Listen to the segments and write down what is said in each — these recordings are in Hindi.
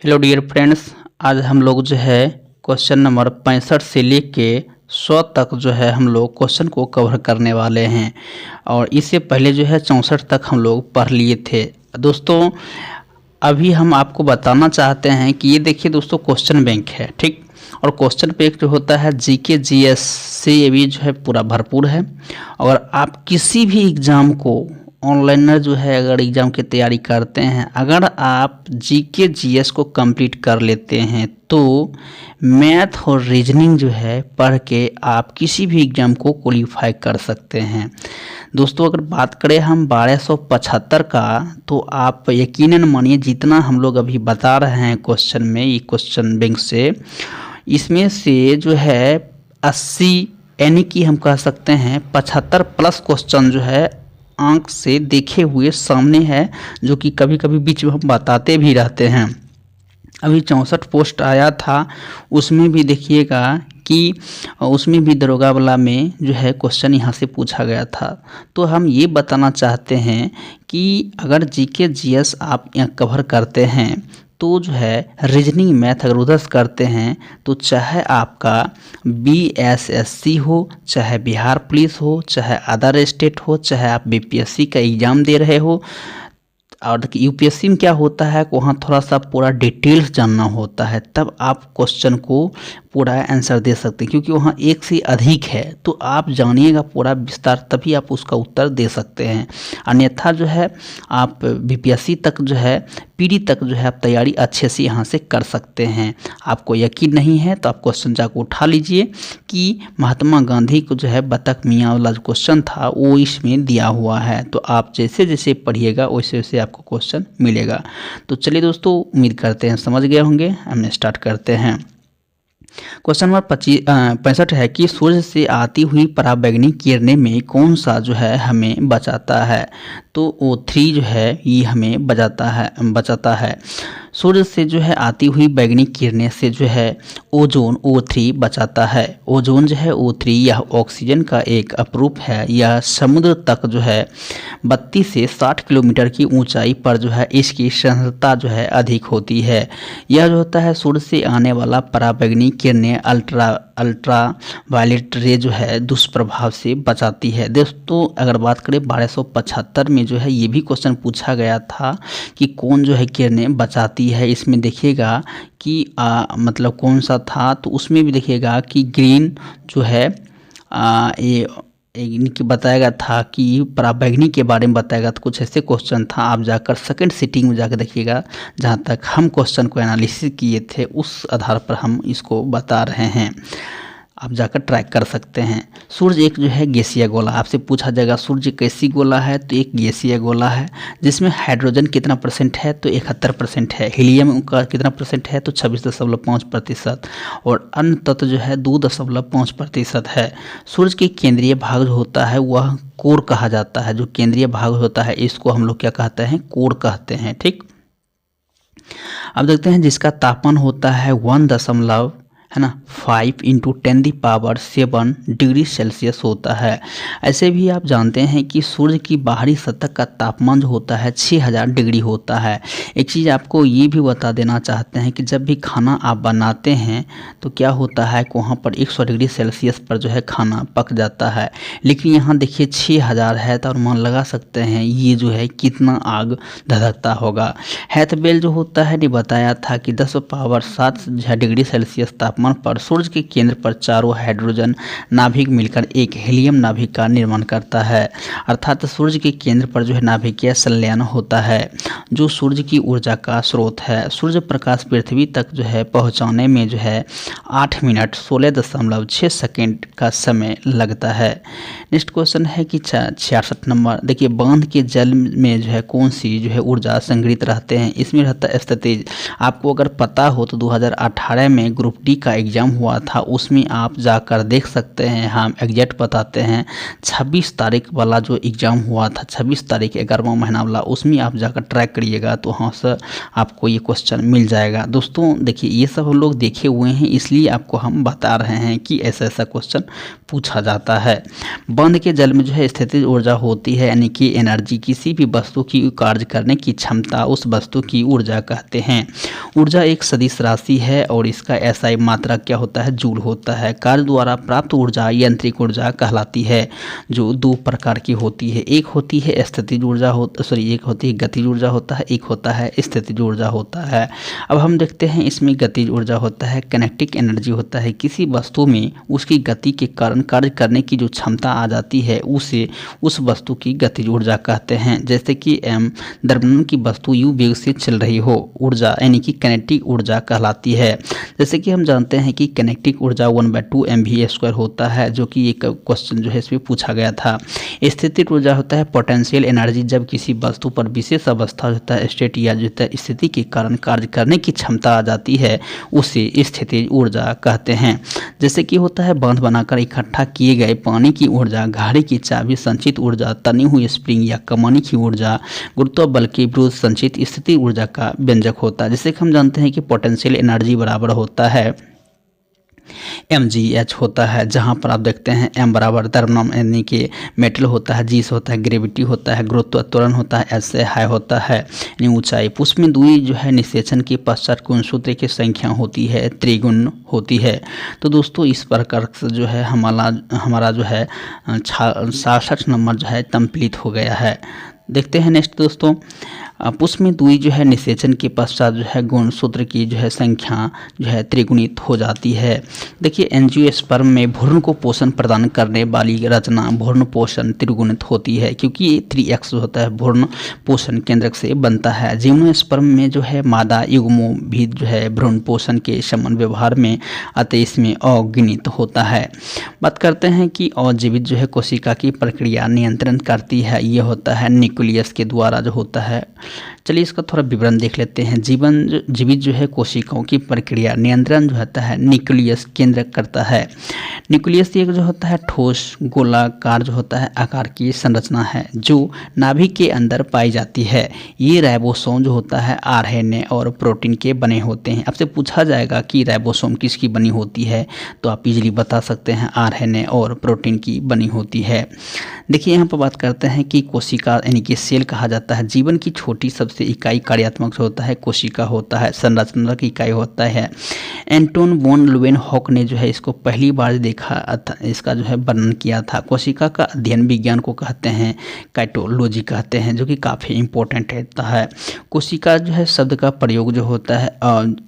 हेलो डियर फ्रेंड्स, आज हम लोग जो है क्वेश्चन नंबर 65 से लेके 100 तक जो है हम लोग क्वेश्चन को कवर करने वाले हैं। और इससे पहले जो है 64 तक हम लोग पढ़ लिए थे। दोस्तों, अभी हम आपको बताना चाहते हैं कि ये देखिए दोस्तों, क्वेश्चन बैंक है, ठीक। और क्वेश्चन बैंक जो होता है जीके जीएस से ये भी जो है पूरा भरपूर है। और आप किसी भी एग्ज़ाम को ऑनलाइनर जो है अगर एग्ज़ाम की तैयारी करते हैं, अगर आप जीके जीएस को कंप्लीट कर लेते हैं तो मैथ और रीजनिंग जो है पढ़ के आप किसी भी एग्ज़ाम को क्वालिफाई कर सकते हैं। दोस्तों, अगर बात करें हम 1275 का, तो आप यकीनन मानिए जितना हम लोग अभी बता रहे हैं क्वेश्चन में, ये क्वेश्चन बैंक से, इसमें से जो है 80 यानी कि हम कह सकते हैं 75 प्लस क्वेश्चन जो है आंख से देखे हुए सामने है, जो कि कभी कभी बीच में हम बताते भी रहते हैं। अभी 64 पोस्ट आया था, उसमें भी देखिएगा कि उसमें भी दरोगा वाला में जो है क्वेश्चन यहाँ से पूछा गया था। तो हम ये बताना चाहते हैं कि अगर जीके जीएस आप यहाँ कवर करते हैं तो जो है रीजनिंग मैथ अगर उधर करते हैं तो चाहे आपका बीएसएससी हो, चाहे बिहार पुलिस हो, चाहे अदर स्टेट हो, चाहे आप बीपीएससी का एग्ज़ाम दे रहे हो। और देखिए यूपीएससी में क्या होता है, वहाँ थोड़ा सा पूरा डिटेल्स जानना होता है, तब आप क्वेश्चन को पूरा आंसर दे सकते हैं, क्योंकि वहाँ एक से अधिक है। तो आप जानिएगा पूरा विस्तार, तभी आप उसका उत्तर दे सकते हैं। अन्यथा जो है आप बीपीएससी तक जो है पीडी तक जो है आप तैयारी अच्छे से यहाँ से कर सकते हैं। आपको यकीन नहीं है तो आप क्वेश्चन जाकर उठा लीजिए कि महात्मा गांधी को जो है बतख मियाँ वाला जो क्वेश्चन था वो इसमें दिया हुआ है। तो आप जैसे जैसे पढ़िएगा वैसे वैसे आपको क्वेश्चन मिलेगा। तो चलिए दोस्तों, उम्मीद करते हैं समझ गए होंगे। हम स्टार्ट करते हैं। क्वेश्चन नंबर 65 है कि सूर्य से आती हुई पराबैंगनी किरणें में कौन सा जो है हमें बचाता है। तो O3 जो है ये हमें बचाता है। सूर्य से जो है आती हुई बैगनी किरणें से जो है ओजोन O3 बचाता है। ओजोन जो है O3 यह ऑक्सीजन का एक अपरूप है। यह समुद्र तक जो है 32 से 60 किलोमीटर की ऊंचाई पर जो है इसकी सांद्रता जो है अधिक होती है। यह जो होता है सूर्य से आने वाला पराबैंगनी किरणें अल्ट्रा वायलेट रे जो है दुष्प्रभाव से बचाती है। दोस्तों, अगर बात करें 1275 में जो है ये भी क्वेश्चन पूछा गया था कि कौन जो है किरणें बचाती है। इसमें देखिएगा कि मतलब कौन सा था, तो उसमें भी देखिएगा कि ग्रीन जो है ये इनकी बताया गया था कि पराबैंगनी के बारे में बताया गया था। कुछ ऐसे क्वेश्चन था, आप जाकर सेकंड सिटिंग में जाकर देखिएगा। जहाँ तक हम क्वेश्चन को एनालिसिस किए थे उस आधार पर हम इसको बता रहे हैं, आप जाकर ट्रैक कर सकते हैं। सूर्य एक जो है गैसीय गोला, आपसे पूछा जाएगा सूर्य कैसी गोला है, तो एक गैसीय गोला है जिसमें हाइड्रोजन कितना % है, तो 71% है। हीलियम का कितना % है, तो 26.5%। और अन्य तत्व जो है 2.5% है। सूर्य के केंद्रीय भाग जो होता है वह कोर कहा जाता है। जो केंद्रीय भाग होता है इसको हम लोग क्या कहते हैं, कोर कहते हैं, ठीक। अब देखते हैं जिसका तापमान होता है 5 × 10⁻7 डिग्री सेल्सियस होता है। ऐसे भी आप जानते हैं कि सूर्य की बाहरी सतह का तापमान जो होता है 6000 डिग्री होता है। एक चीज़ आपको ये भी बता देना चाहते हैं कि जब भी खाना आप बनाते हैं तो क्या होता है कि वहाँ पर 100 डिग्री सेल्सियस पर जो है खाना पक जाता है। लेकिन यहाँ देखिए 6000 है, तो अनुमान लगा सकते हैं ये जो है कितना आग धधकता होगा। हैथबेल जो होता है ने बताया था कि 10⁻7 डिग्री सेल्सियस तापमान पर सूर्य के केंद्र पर चारों हाइड्रोजन नाभिक मिलकर एक हीलियम नाभिक का निर्माण करता है। अर्थात सूर्य के केंद्र पर जो है नाभिकीय संलयन होता है जो सूर्य की ऊर्जा का स्रोत है। सूर्य प्रकाश पृथ्वी तक जो है पहुंचाने में जो है 8 मिनट 16.6 सेकेंड का समय लगता है। नेक्स्ट क्वेश्चन है कि 66 नंबर, देखिए बांध के जल में जो है कौन सी जो है ऊर्जा संग्रहित रहते हैं। इसमें रहता है स्थितिज। आपको अगर पता हो तो 2018 में ग्रुप डी का का एग्ज़ाम हुआ था उसमें आप जाकर देख सकते हैं, हम एग्जैक्ट बताते हैं। 26 तारीख वाला जो एग्ज़ाम हुआ था, 26 तारीख 11वां महीना वाला, उसमें आप जाकर ट्रैक करिएगा तो हाँ सर आपको ये क्वेश्चन मिल जाएगा। दोस्तों देखिए ये सब हम लोग देखे हुए हैं, इसलिए आपको हम बता रहे हैं कि ऐसा ऐसा क्वेश्चन पूछा जाता है। बंद के जल में जो है स्थितिज ऊर्जा होती है, यानी कि एनर्जी, किसी भी वस्तु की कार्य करने की क्षमता, उस वस्तु की ऊर्जा कहते हैं। ऊर्जा एक सदिश राशि है और इसका एसआई मात्रा क्या होता है, जूल होता है। कार्य द्वारा प्राप्त ऊर्जा यांत्रिक ऊर्जा कहलाती है, जो दो प्रकार की होती है। एक होती है स्थितिज ऊर्जा एक होती है गतिज ऊर्जा होता है, एक होता है स्थितिज ऊर्जा होता है। अब हम देखते हैं इसमें गतिज ऊर्जा होता है, काइनेटिक एनर्जी होता है, किसी वस्तु में उसकी गति के कारण कार्य करने की जो क्षमता आ जाती है उसे उस वस्तु की गतिज ऊर्जा कहते हैं। जैसे कि द्रव्यमान की वस्तु यू वेग से चल रही हो, ऊर्जा यानी कि काइनेटिक ऊर्जा कहलाती है। जैसे कि हम जानते हैं कि काइनेटिक ऊर्जा 1/2 mv² होता है, जो कि एक क्वेश्चन जो है इसमें पूछा गया था। स्थितिज ऊर्जा होता है पोटेंशियल एनर्जी, जब किसी वस्तु पर विशेष अवस्था होता है, स्टेट या जो है स्थिति के कारण कार्य करने की क्षमता आ जाती है, उसे स्थितिज ऊर्जा कहते हैं। जैसे कि होता है बांध बनाकर इकट्ठा किए गए पानी की ऊर्जा, घड़ी की चाबी संचित ऊर्जा, तनी हुई स्प्रिंग या कमानी की ऊर्जा, गुरुत्व बल के विरुद्ध संचित स्थितिज ऊर्जा का व्यंजक होता है। जैसे कि हम जानते हैं कि पोटेंशियल एनर्जी बराबर होता है mgh होता है, जहाँ पर आप देखते हैं m बराबर द्रव्यमान यानी कि मेटल होता है, g से होता है ग्रेविटी होता है, गुरुत्व त्वरण होता है, s से हाई होता है यानी ऊंचाई। पुष्प में दूरी जो है निषेचन के पश्चात गुणसूत्र की संख्या होती है, त्रिगुण होती है। तो दोस्तों इस प्रकार से जो है हमारा जो है 66 नंबर जो है कंप्लीट हो गया है। देखते हैं नेक्स्ट दोस्तों, पुष्प में दूरी जो है निषेचन के पश्चात जो है गुणसूत्र की जो है संख्या जो है त्रिगुणित हो जाती है। देखिए एंजियोस्पर्म में भ्रूण को पोषण प्रदान करने वाली रचना भ्रूण पोषण त्रिगुणित होती है, क्योंकि ये 3x होता है भ्रूण पोषण केंद्रक से बनता है। जिम्नोस्पर्म में जो है मादा युग्मों भी जो है भ्रूण पोषण के समान व्यवहार में अतः इसमें अगिनित होता है। बात करते हैं कि अजीवित जो है कोशिका की प्रक्रिया नियंत्रण करती है, ये होता है न्यूक्लियस के द्वारा जो होता है। चलिए इसका थोड़ा विवरण देख लेते हैं। जीवित जो है कोशिकाओं की प्रक्रिया नियंत्रण जो होता है न्यूक्लियस केंद्र करता है। न्यूक्लियस एक जो होता है ठोस गोलाकार जो होता है आकार की संरचना है, जो नाभि के अंदर पाई जाती है। ये राइबोसोम जो होता है आरएनए और प्रोटीन के बने होते हैं। आपसे पूछा जाएगा कि राइबोसोम किसकी बनी होती है, तो आप इजीली बता सकते हैं आरएनए और प्रोटीन की बनी होती है। देखिए यहाँ पर बात करते हैं कि कोशिका यानी कि सेल कहा जाता है जीवन की छोटी सबसे इकाई कार्यात्मक होता है, कोशिका होता है, संरचनात्मक इकाई होता है। एंटोन वॉन ल्यूवेनहॉक ने जो है इसको पहली बार देखा, इसका जो है वर्णन किया था। कोशिका का अध्ययन विज्ञान को कहते हैं काइटोलॉजी कहते हैं, जो कि काफ़ी इंपॉर्टेंट रहता है। कोशिका जो है शब्द का प्रयोग जो होता है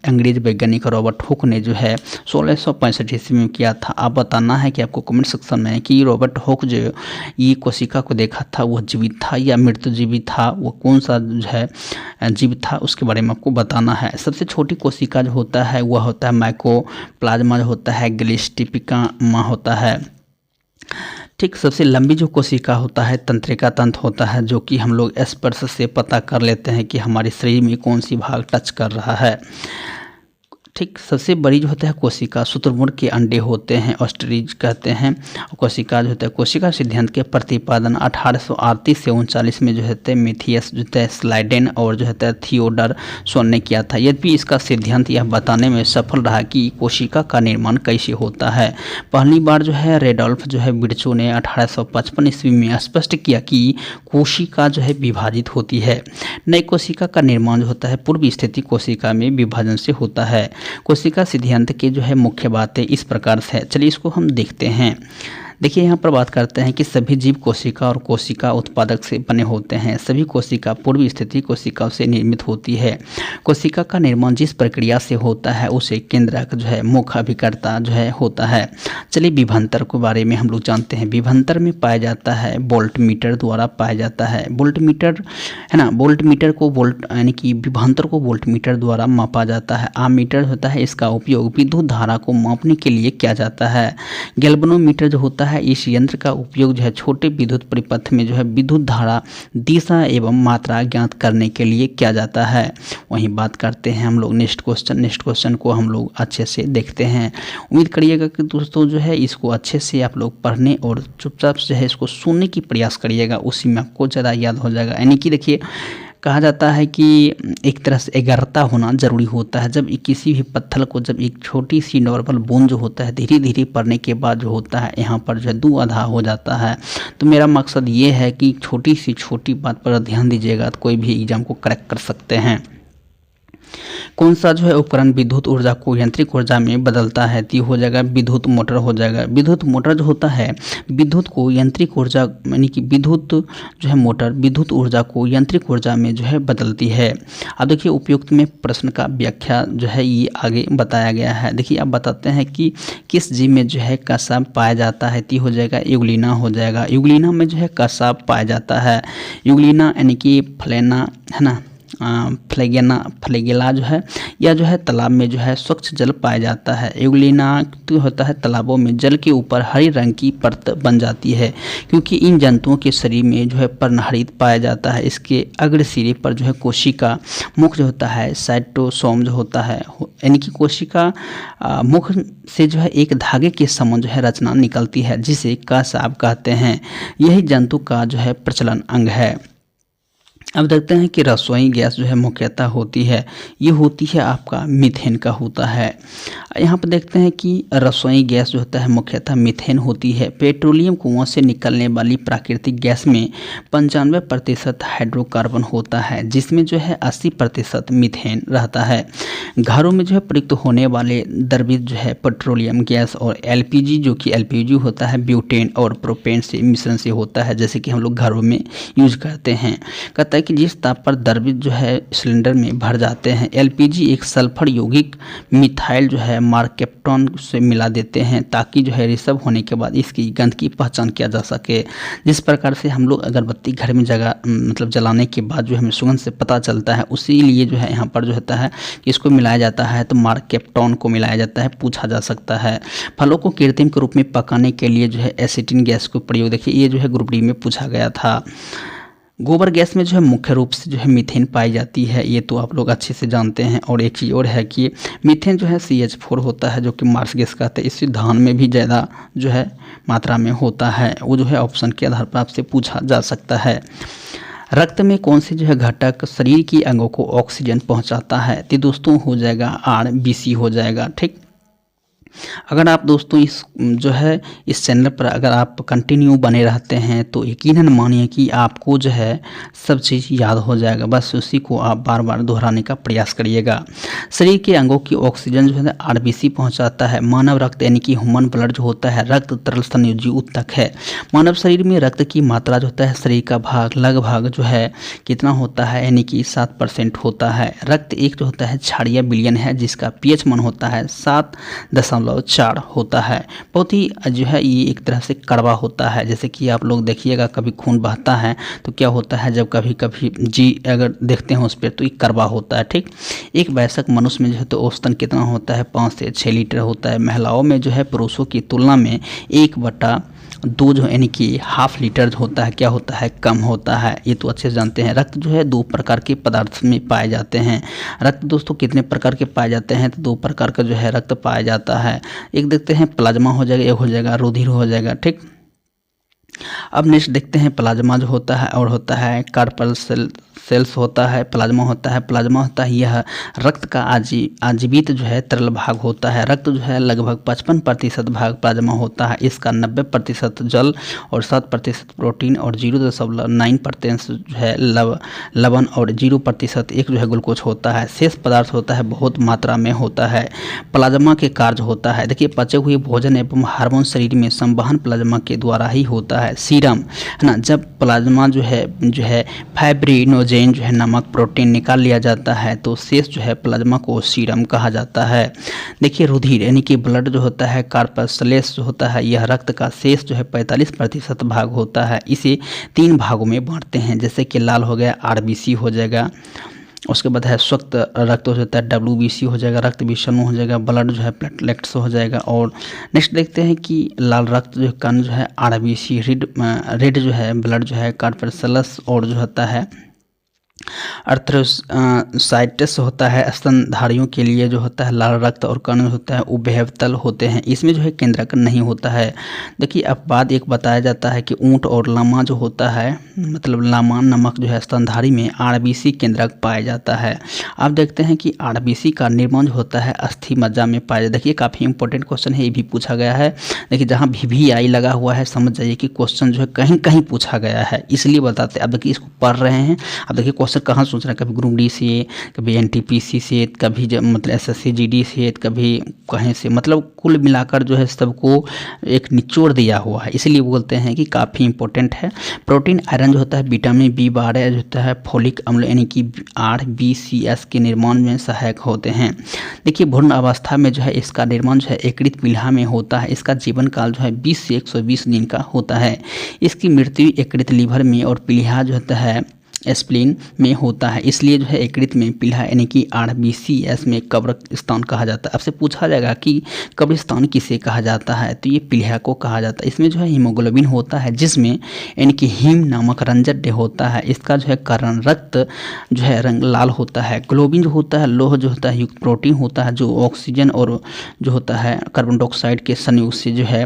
अंग्रेज वैज्ञानिक रॉबर्ट हुक ने जो है 1665 ईस्वी में किया था। आप बताना है कि आपको कमेंट सेक्शन में कि रॉबर्ट हुक जो ये कोशिका को देखा था वह जीवित था या मृतजीवी था, वो कौन सा जो है जीवित था, उसके बारे में आपको बताना है। सबसे छोटी कोशिका जो होता है वह होता है माइकोप्लाज्मा जो होता है ग्लिस्टिपिका होता है। ठीक, सबसे लंबी जो कोशिका होता है तंत्रिका तंत्र होता है, जो कि हम लोग स्पर्श से पता कर लेते हैं कि हमारे शरीर में कौन सी भाग टच कर रहा है। ठीक, सबसे बड़ी जो होता है कोशिका शुतुरमुर्ग के अंडे होते हैं, ऑस्ट्रिच कहते हैं। कोशिका जो होता है कोशिका सिद्धांत के प्रतिपादन 1838 से 39 में जो होते हैं मेथियस जो है स्लाइडेन और जो होता है थियोडर सोन ने किया था। यद्यपि इसका सिद्धांत यह बताने में सफल रहा कि कोशिका का निर्माण कैसे होता है। पहली बार जो है रेडोल्फ जो है बिर्चो ने 1855 ईस्वी में स्पष्ट किया कि कोशिका जो है विभाजित होती है। नई कोशिका का निर्माण जो होता है पूर्व स्थिति कोशिका में विभाजन से होता है। कोशिका सिद्धांत की जो है मुख्य बातें इस प्रकार से है, चलिए इसको हम देखते हैं। देखिए यहाँ पर बात करते हैं कि सभी जीव कोशिका और कोशिका उत्पादक से बने होते हैं। सभी कोशिका पूर्व स्थिति कोशिकाओं से निर्मित होती है। कोशिका का निर्माण जिस प्रक्रिया से होता है उसे केंद्रक जो है मुख्य अभिकर्ता जो है होता है। चलिए विभवांतर के बारे में हम लोग जानते हैं। विभवांतर में पाया जाता है वोल्टमीटर द्वारा पाया जाता है। वोल्टमीटर है ना, वोल्टमीटर को वोल्ट यानी कि विभवांतर को वोल्टमीटर द्वारा मापा जाता है। आममीटर होता है, इसका उपयोग विद्युत धारा को मापने के लिए किया जाता है। गैल्वेनोमीटर जो होता है है इस यंत्र का उपयोग जो है छोटे विद्युत परिपथ में जो है विद्युत धारा, दिशा एवं मात्रा ज्ञात करने के लिए किया जाता है। वहीं बात करते हैं हम लोग नेक्स्ट क्वेश्चन को हम लोग अच्छे से देखते हैं। उम्मीद करिएगा कि दोस्तों जो है इसको अच्छे से आप लोग पढ़ने और चुपचाप जो है इसको सुनने की प्रयास करिएगा, उसी में आपको ज़्यादा याद हो जाएगा। यानी कि देखिए कहा जाता है कि एक तरह से एकाग्रता होना ज़रूरी होता है। जब किसी भी पत्थर को जब एक छोटी सी नॉर्मल बूंद जो होता है धीरे धीरे पढ़ने के बाद जो होता है यहाँ पर जो है दो आधा हो जाता है। तो मेरा मकसद ये है कि छोटी सी छोटी बात पर ध्यान दीजिएगा तो कोई भी एग्जाम को क्रैक कर सकते हैं। कौन सा जो है उपकरण विद्युत ऊर्जा को यांत्रिक ऊर्जा में बदलता है? तो हो जाएगा विद्युत मोटर हो जाएगा। विद्युत मोटर जो होता है विद्युत को यांत्रिक ऊर्जा यानी कि विद्युत जो है मोटर विद्युत ऊर्जा को यांत्रिक ऊर्जा में जो है बदलती है। अब देखिए उपयुक्त में प्रश्न का व्याख्या जो है ये आगे बताया गया है। देखिए आप बताते हैं कि किस जीव में जो है कसाब पाया जाता है? तो हो जाएगा युगलिना हो जाएगा। युगलिना में जो है कसाब पाया जाता है। युगलिना यानी कि फ्लेना है ना, फ्लेगेला जो है या जो है तालाब में जो है स्वच्छ जल पाया जाता है। युगलिना तो होता है तालाबों में जल के ऊपर हरी रंग की परत बन जाती है क्योंकि इन जंतुओं के शरीर में जो है पर्णहरित पाया जाता है। इसके अग्र सिरे पर जो है कोशिका मुख जो होता है साइटोसोम जो होता है यानी कि कोशिका मुख से जो है एक धागे के समान जो है रचना निकलती है जिसे कसाब कहते हैं। यही जंतु का जो है प्रचलन अंग है। अब देखते हैं कि रसोई गैस जो है मुख्यतः होती है, ये होती है आपका मीथेन का होता है। यहाँ पर देखते हैं कि रसोई गैस जो होता है मुख्यतः मीथेन होती है। पेट्रोलियम कुओं से निकलने वाली प्राकृतिक गैस में 95% हाइड्रोकार्बन होता है जिसमें जो है 80% मीथेन रहता है। घरों में जो है प्रयुक्त होने वाले द्रवित जो है पेट्रोलियम गैस और एलपीजी जो कि एलपीजी होता है ब्यूटेन और प्रोपेन से मिश्रण से होता है, जैसे कि हम लोग घरों में यूज करते हैं। कहता है कि जिस ताप पर द्रवित जो है सिलेंडर में भर जाते हैं एलपीजी एक सल्फर यौगिक मिथाइल जो है मार्केप्टॉन से मिला देते हैं ताकि जो है रिसर्व होने के बाद इसकी गंध की पहचान किया जा सके। जिस प्रकार से हम लोग अगरबत्ती घर में मतलब जलाने के बाद जो हमें सुगंध से पता चलता है, उसी लिए जो है यहाँ पर जो होता है कि इसको मिलाया जाता है तो मार्केप्टॉन को मिलाया जाता है, पूछा जा सकता है। फलों को कृत्रिम के रूप में पकाने के लिए जो है एसिटिन गैस को प्रयोग, देखिए ये जो है ग्रुप डी में पूछा गया था। गोबर गैस में जो है मुख्य रूप से जो है मीथेन पाई जाती है, ये तो आप लोग अच्छे से जानते हैं। और एक चीज़ और है कि मीथेन जो है CH4 होता है जो कि मार्स गैस कहते हैं, इससे धान में भी ज़्यादा जो है मात्रा में होता है। वो जो है ऑप्शन के आधार पर आपसे पूछा जा सकता है। रक्त में कौन से जो है घटक शरीर की अंगों को ऑक्सीजन पहुंचाता है? तो दोस्तों हो जाएगा RBC हो जाएगा। ठीक, अगर आप दोस्तों इस जो है इस चैनल पर अगर आप कंटिन्यू बने रहते हैं तो यकीनन मानिए कि आपको जो है सब चीज़ याद हो जाएगा, बस उसी को आप बार बार दोहराने का प्रयास करिएगा। शरीर के अंगों की ऑक्सीजन जो है RBC पहुंचाता है। मानव रक्त यानी कि ह्यूमन ब्लड जो होता है रक्त तरल संयोजी ऊतक है। मानव शरीर में रक्त की मात्रा जो होता है शरीर का भाग लगभग जो है कितना होता है यानी कि 7% होता है। रक्त एक जो होता है क्षारीय विलयन है जिसका pH मान होता है 7.4 होता है। बहुत ही जो है ये एक तरह से कड़वा होता है, जैसे कि आप लोग देखिएगा कभी खून बहता है तो क्या होता है जब कभी कभी जी अगर देखते हैं उस पर तो ये कड़वा होता है। ठीक, एक वयस्क मनुष्य में जो है तो औसतन कितना होता है 5 से 6 लीटर होता है। महिलाओं में जो है पुरुषों की तुलना में 1/2 जो यानी कि ½ लीटर होता है क्या होता है कम होता है, ये तो अच्छे से जानते हैं। रक्त जो है 2 प्रकार के पदार्थ में पाए जाते हैं। रक्त दोस्तों कितने प्रकार के पाए जाते हैं? तो 2 प्रकार का जो है रक्त पाया जाता है। एक देखते हैं प्लाज्मा हो जाएगा, एक हो जाएगा रुधिर हो जाएगा। ठीक, अब नेक्स्ट देखते हैं प्लाज्मा जो होता है और होता है कार्पल सेल्स होता है। प्लाज्मा होता है यह रक्त का आजीवित जो है तरल भाग होता है। रक्त जो है लगभग 55% भाग प्लाज्मा होता है। इसका 90% जल और 7% प्रोटीन और 0.9% जो है लवण और 0% एक जो है ग्लूकोज होता है। शेष पदार्थ होता है बहुत मात्रा में होता है। प्लाज्मा के कार्य होता है, देखिए पचे हुए भोजन एवं हार्मोन शरीर में संवहन प्लाज्मा के द्वारा ही होता है। सीरम है ना, जब प्लाज्मा जो है फाइब्रिनोजेन जो है नामक प्रोटीन निकाल लिया जाता है तो शेष जो है प्लाज्मा को सीरम कहा जाता है। देखिए रुधिर यानी कि ब्लड जो होता है कार्पस्लेस जो होता है यह रक्त का शेष जो है 45% भाग होता है। इसे 3 भागों में बांटते हैं, जैसे कि लाल हो गया RBC हो जाएगा, उसके बाद है स्वच्छ रक्त हो जाता है, WBC हो जाएगा, रक्त विषाणु हो जाएगा, ब्लड जो है प्लेटलेट्स हो जाएगा। और नेक्स्ट देखते हैं कि लाल रक्त जो कण जो है RBC, रेड जो है ब्लड जो है कार्पेसलस, और जो होता है अर्थ्रोसाइटिस होता है स्तनधारियों के लिए जो होता है लाल रक्त, और कण होता है उभयतल होते हैं, इसमें जो है केंद्रक नहीं होता है। देखिए अब बात एक बताया जाता है कि ऊंट और लामा जो होता है, मतलब लामा नमक जो है स्तनधारी में RBC केंद्रक पाया जाता है। अब देखते हैं कि RBC का निर्माण जो होता है अस्थि मज्जा में पाया जाता है। देखिए काफ़ी इंपॉर्टेंट क्वेश्चन है, ये भी पूछा गया है। देखिए जहाँ VVI लगा हुआ है समझ जाइए कि क्वेश्चन जो है कहीं कहीं पूछा गया है, इसलिए बताते हैं। अब देखिए इसको पढ़ रहे हैं, अब देखिए क्वेश्चन कहाँ सोच रहे हैं, कभी ग्रुप डी से, कभी NTPC से, कभी मतलब SSC GD से, कभी कहीं से, मतलब कुल मिलाकर जो है सबको एक निचोड़ दिया हुआ है, इसलिए बोलते हैं कि काफ़ी इंपॉर्टेंट है। प्रोटीन आयरन जो होता है विटामिन B12 जो होता है फोलिक अम्ल यानी कि RBCS के निर्माण में सहायक होते हैं। देखिए भ्रूण अवस्था में जो है इसका निर्माण जो है यकृत पीढ़ा में होता है। इसका जीवन काल जो है 20 से 120 दिन का होता है। इसकी मृत्यु यकृत, लीवर में और पीढ़ा जो होता है स्प्लीन में होता है, इसलिए जो है यकृत में पीढ़ा यानी कि RBCS में कब्रिस्तान कहा जाता है। आपसे पूछा जाएगा कि कब्रिस्तान किसे कहा जाता है, तो ये पीढ़ा को कहा जाता है। इसमें जो है हीमोग्लोबिन होता है, जिसमें यानी कि हीम नामक रंजन होता है, इसका जो है कारण रक्त जो है रंग लाल होता है। ग्लोबिन जो होता है लोह जो होता है युक्त प्रोटीन होता है, जो ऑक्सीजन और जो होता है कार्बन डाइऑक्साइड के संयोग से जो है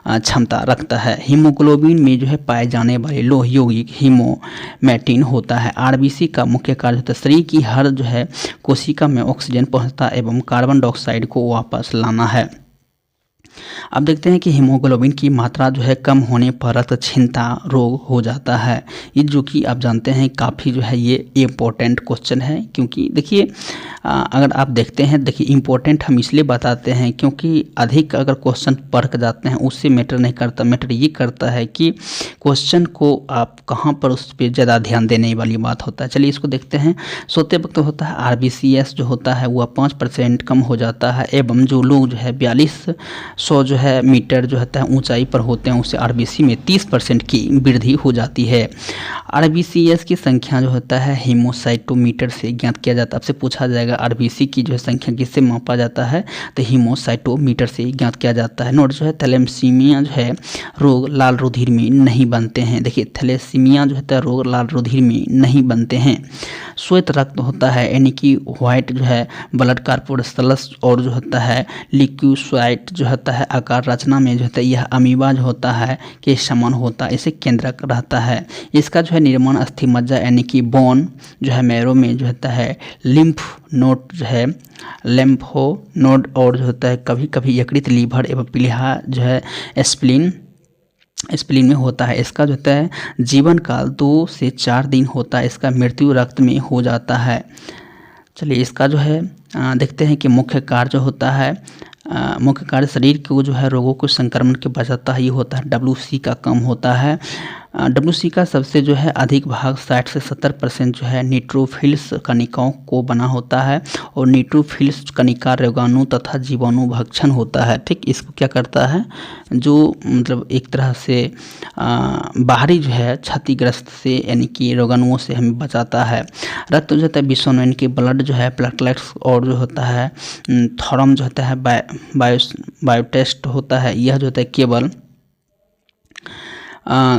क्षमता रखता है। हीमोग्लोबिन में जो है पाए जाने वाले लोह यौगिक हीमोमैटिन होता है। RBC का मुख्य कार्य होता है शरीर की हर जो है कोशिका में ऑक्सीजन पहुंचता एवं कार्बन डाइऑक्साइड को वापस लाना है। अब देखते हैं कि हीमोग्लोबिन की मात्रा जो है कम होने पर रक्तहीनता रोग हो जाता है। ये जो कि आप जानते हैं काफ़ी जो है ये इम्पोर्टेंट क्वेश्चन है, क्योंकि देखिए अगर आप देखते हैं, देखिए इम्पोर्टेंट हम इसलिए बताते हैं क्योंकि अधिक अगर क्वेश्चन पढ़ कर जाते हैं उससे मैटर नहीं करता। मैटर ये करता है कि क्वेश्चन को आप कहाँ पर उस पर ज़्यादा ध्यान देने वाली बात होता है। चलिए इसको देखते हैं। सोते वक्त होता है RBCS जो होता है वह 5% कम हो जाता है, एवं जो लोग जो है 4200 जो है मीटर जो होता है ऊंचाई पर होते हैं उससे RBC में 30% की वृद्धि हो जाती है। RBCS की संख्या जो होता है हीमोसाइटोमीटर से ज्ञात किया जाता है। आपसे पूछा जाएगा RBC की जो है संख्या किससे मापा जाता है, तो हीमोसाइटोमीटर से ज्ञात किया जाता है। नोट जो है थैलेसीमिया जो है रोग लाल रुधिर में नहीं बनते हैं। देखिए थैलेसीमिया जो होता है रोग लाल रुधिर में नहीं बनते हैं। श्वेत रक्त होता है यानी कि व्हाइट जो है ब्लड कार्पेसलस, और जो होता है लिक्यूसाइट जो होता है आकार रचना में जो होता है यह अमीबा जो होता है के समान होता है, इसे केंद्रक रहता है। इसका जो है निर्माण अस्थि मज्जा यानी कि बोन जो है मैरो में जो होता है लिम्फ नोड जो है लिम्फो नोड, और जो होता है कभी कभी यकृत, लीवर एवं पीढ़ा जो है स्प्लीन में होता है। इसका जो होता है जीवन काल 2 से 4 दिन होता है। इसका मृत्यु रक्त में हो जाता है। चलिए इसका जो है देखते हैं कि मुख्य कार्य जो होता है मुख्य कार्य शरीर को जो है रोगों को संक्रमण के बचाता है, ये होता है। WC का कम होता है। WC का सबसे जो है अधिक भाग 60 से 70% जो है न्यूट्रोफिल्स कणिकाओं को बना होता है, और न्यूट्रोफिल्स कणिका रोगाणु तथा जीवाणु भक्षण होता है। ठीक, इसको क्या करता है, जो मतलब एक तरह से बाहरी जो है क्षतिग्रस्त से यानी कि रोगाणुओं से हमें बचाता है। रक्त जो होता है विषाणु यानी कि ब्लड जो है प्लेटलेट्स, और जो होता है थॉरम जो होता है बायोटेस्ट होता है। यह जो होता है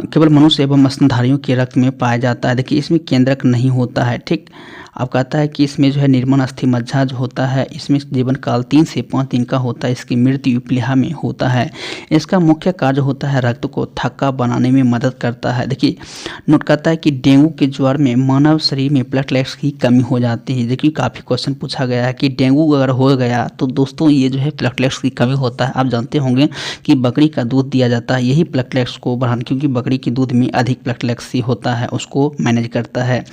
केवल मनुष्य एवं स्तनधारियों के रक्त में पाया जाता है। देखिए इसमें केंद्रक नहीं होता है। ठीक, अब कहता है कि इसमें जो है निर्माण अस्थि मज्जा जो होता है इसमें जीवन काल 3 से 5 दिन का होता है। इसकी मृत्यु प्लीहा में होता है। इसका मुख्य कार्य होता है रक्त को थक्का बनाने में मदद करता है। देखिए नोट करता है कि डेंगू के ज्वर में मानव शरीर में प्लेटलेट्स की कमी हो जाती है। देखिए काफ़ी क्वेश्चन पूछा गया है कि डेंगू अगर हो गया तो दोस्तों ये जो है प्लेटलेट्स की कमी होता है। आप जानते होंगे कि बकरी का दूध दिया जाता है, यही प्लेटलेट्स को बढ़ाने, क्योंकि बकरी के दूध में अधिक प्लेटलेट्स ही होता है, उसको मैनेज करता है।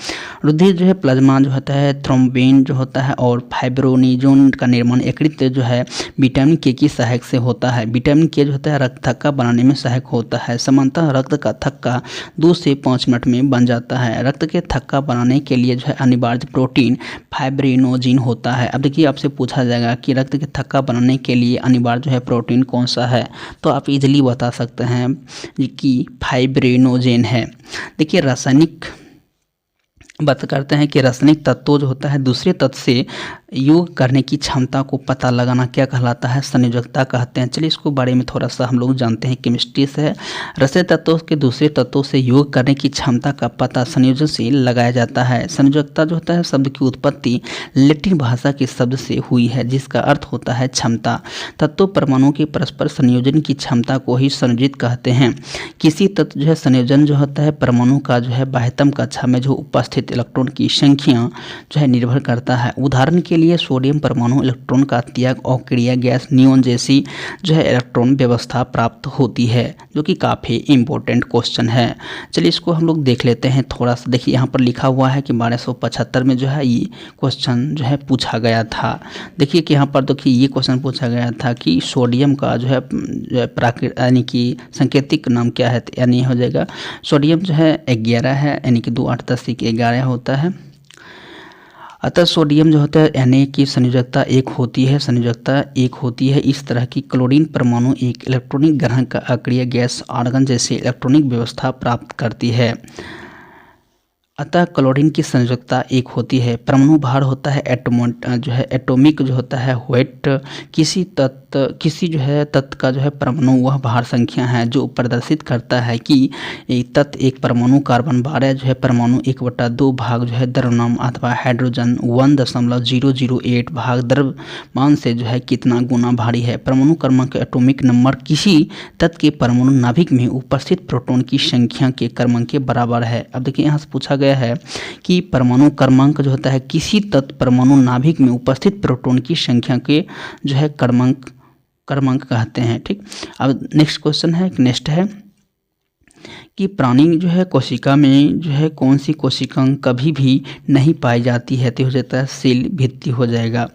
रुधिर जो है प्लाज्मा जो होता है, थ्रोम्बिन जो होता है, और फाइब्रोनिजोन का निर्माण यकृत जो है विटामिन के की सहायक से होता है। विटामिन के जो होता है रक्त थक्का बनाने में सहायक होता है। सामान्यतः रक्त का थक्का 2 से 5 मिनट में बन जाता है। रक्त के थक्का बनाने के लिए जो है अनिवार्य प्रोटीन फाइब्रिनोजिन होता है। अब देखिए आपसे पूछा जाएगा कि रक्त के थक्का बनाने के लिए अनिवार्य जो है प्रोटीन कौन सा है, तो आप इजीली बता सकते हैं कि फाइब्रिनोजेन है। देखिए रासायनिक बात करते हैं कि रासायनिक तत्व जो होता है दूसरे तत्व से योग करने की क्षमता को पता लगाना क्या कहलाता है, संयोजकता कहते हैं। चलिए इसको बारे में थोड़ा सा हम लोग जानते हैं, केमिस्ट्री से है। रासायनिक तत्वों के दूसरे तत्वों से योग करने की क्षमता का पता संयोजन से लगाया जाता है। संयोजकता जो होता है शब्द की उत्पत्ति लैटिन भाषा के शब्द से हुई है जिसका अर्थ होता है क्षमता। तत्व परमाणुओं के परस्पर संयोजन की क्षमता को ही संयोजित कहते हैं। किसी तत्व जो है संयोजन जो होता है परमाणु का जो है बाह्यतम कक्षा में जो उपस्थित इलेक्ट्रॉन की संख्या जो है निर्भर करता है। उदाहरण के लिए सोडियम परमाणु इलेक्ट्रॉन का त्याग और क्रिया गैस नियॉन जैसी जो है इलेक्ट्रॉन व्यवस्था प्राप्त होती है, जो कि काफ़ी इंपॉर्टेंट क्वेश्चन है। चलिए इसको हम लोग देख लेते हैं थोड़ा सा। देखिए यहाँ पर लिखा हुआ है कि 1275 में जो है ये क्वेश्चन जो है पूछा गया था। देखिए कि यहाँ पर देखिए ये क्वेश्चन पूछा गया था कि सोडियम का जो है प्राकृतिक यानी कि सांकेतिक नाम क्या है, यानी हो जाएगा सोडियम जो है 11 है, यानी कि 2 8 10 11 होता है। अतः सोडियम जो होता है Na की संयोजकता 1 होती है, संयोजकता 1 होती है। इस तरह की क्लोरीन परमाणु एक इलेक्ट्रॉनिक ग्रहण का अक्रिय गैस आर्गन जैसे इलेक्ट्रॉनिक व्यवस्था प्राप्त करती है। अतः क्लोरीन की संयोजकता 1 होती है। परमाणु भार होता है एटॉमिक जो होता है वेट। किसी जो है तत्व का जो है परमाणु वह भार संख्या है जो प्रदर्शित करता है कि तत्व एक परमाणु कार्बन 12 जो है परमाणु 1/2 भाग जो है द्रव्यमान अथवा हाइड्रोजन 1.008 भाग द्रव्यमान से जो है कितना गुना भारी है। परमाणु क्रमांक एटॉमिक नंबर किसी तत्व के परमाणु नाभिक में उपस्थित प्रोटॉन की संख्या के क्रमांक के बराबर है। अब देखिए यहाँ से पूछा गया है कि परमाणु क्रमांक जो होता है किसी तत्व परमाणु नाभिक में उपस्थित प्रोटॉन की संख्या के जो है क्रमांक कहते हैं। ठीक, अब नेक्स्ट है कि प्राणी जो है कोशिका में जो है कौन सी कोशिका कभी भी नहीं पाई जाती है, तो हो जाता है सेल भित्ति हो जाएगा।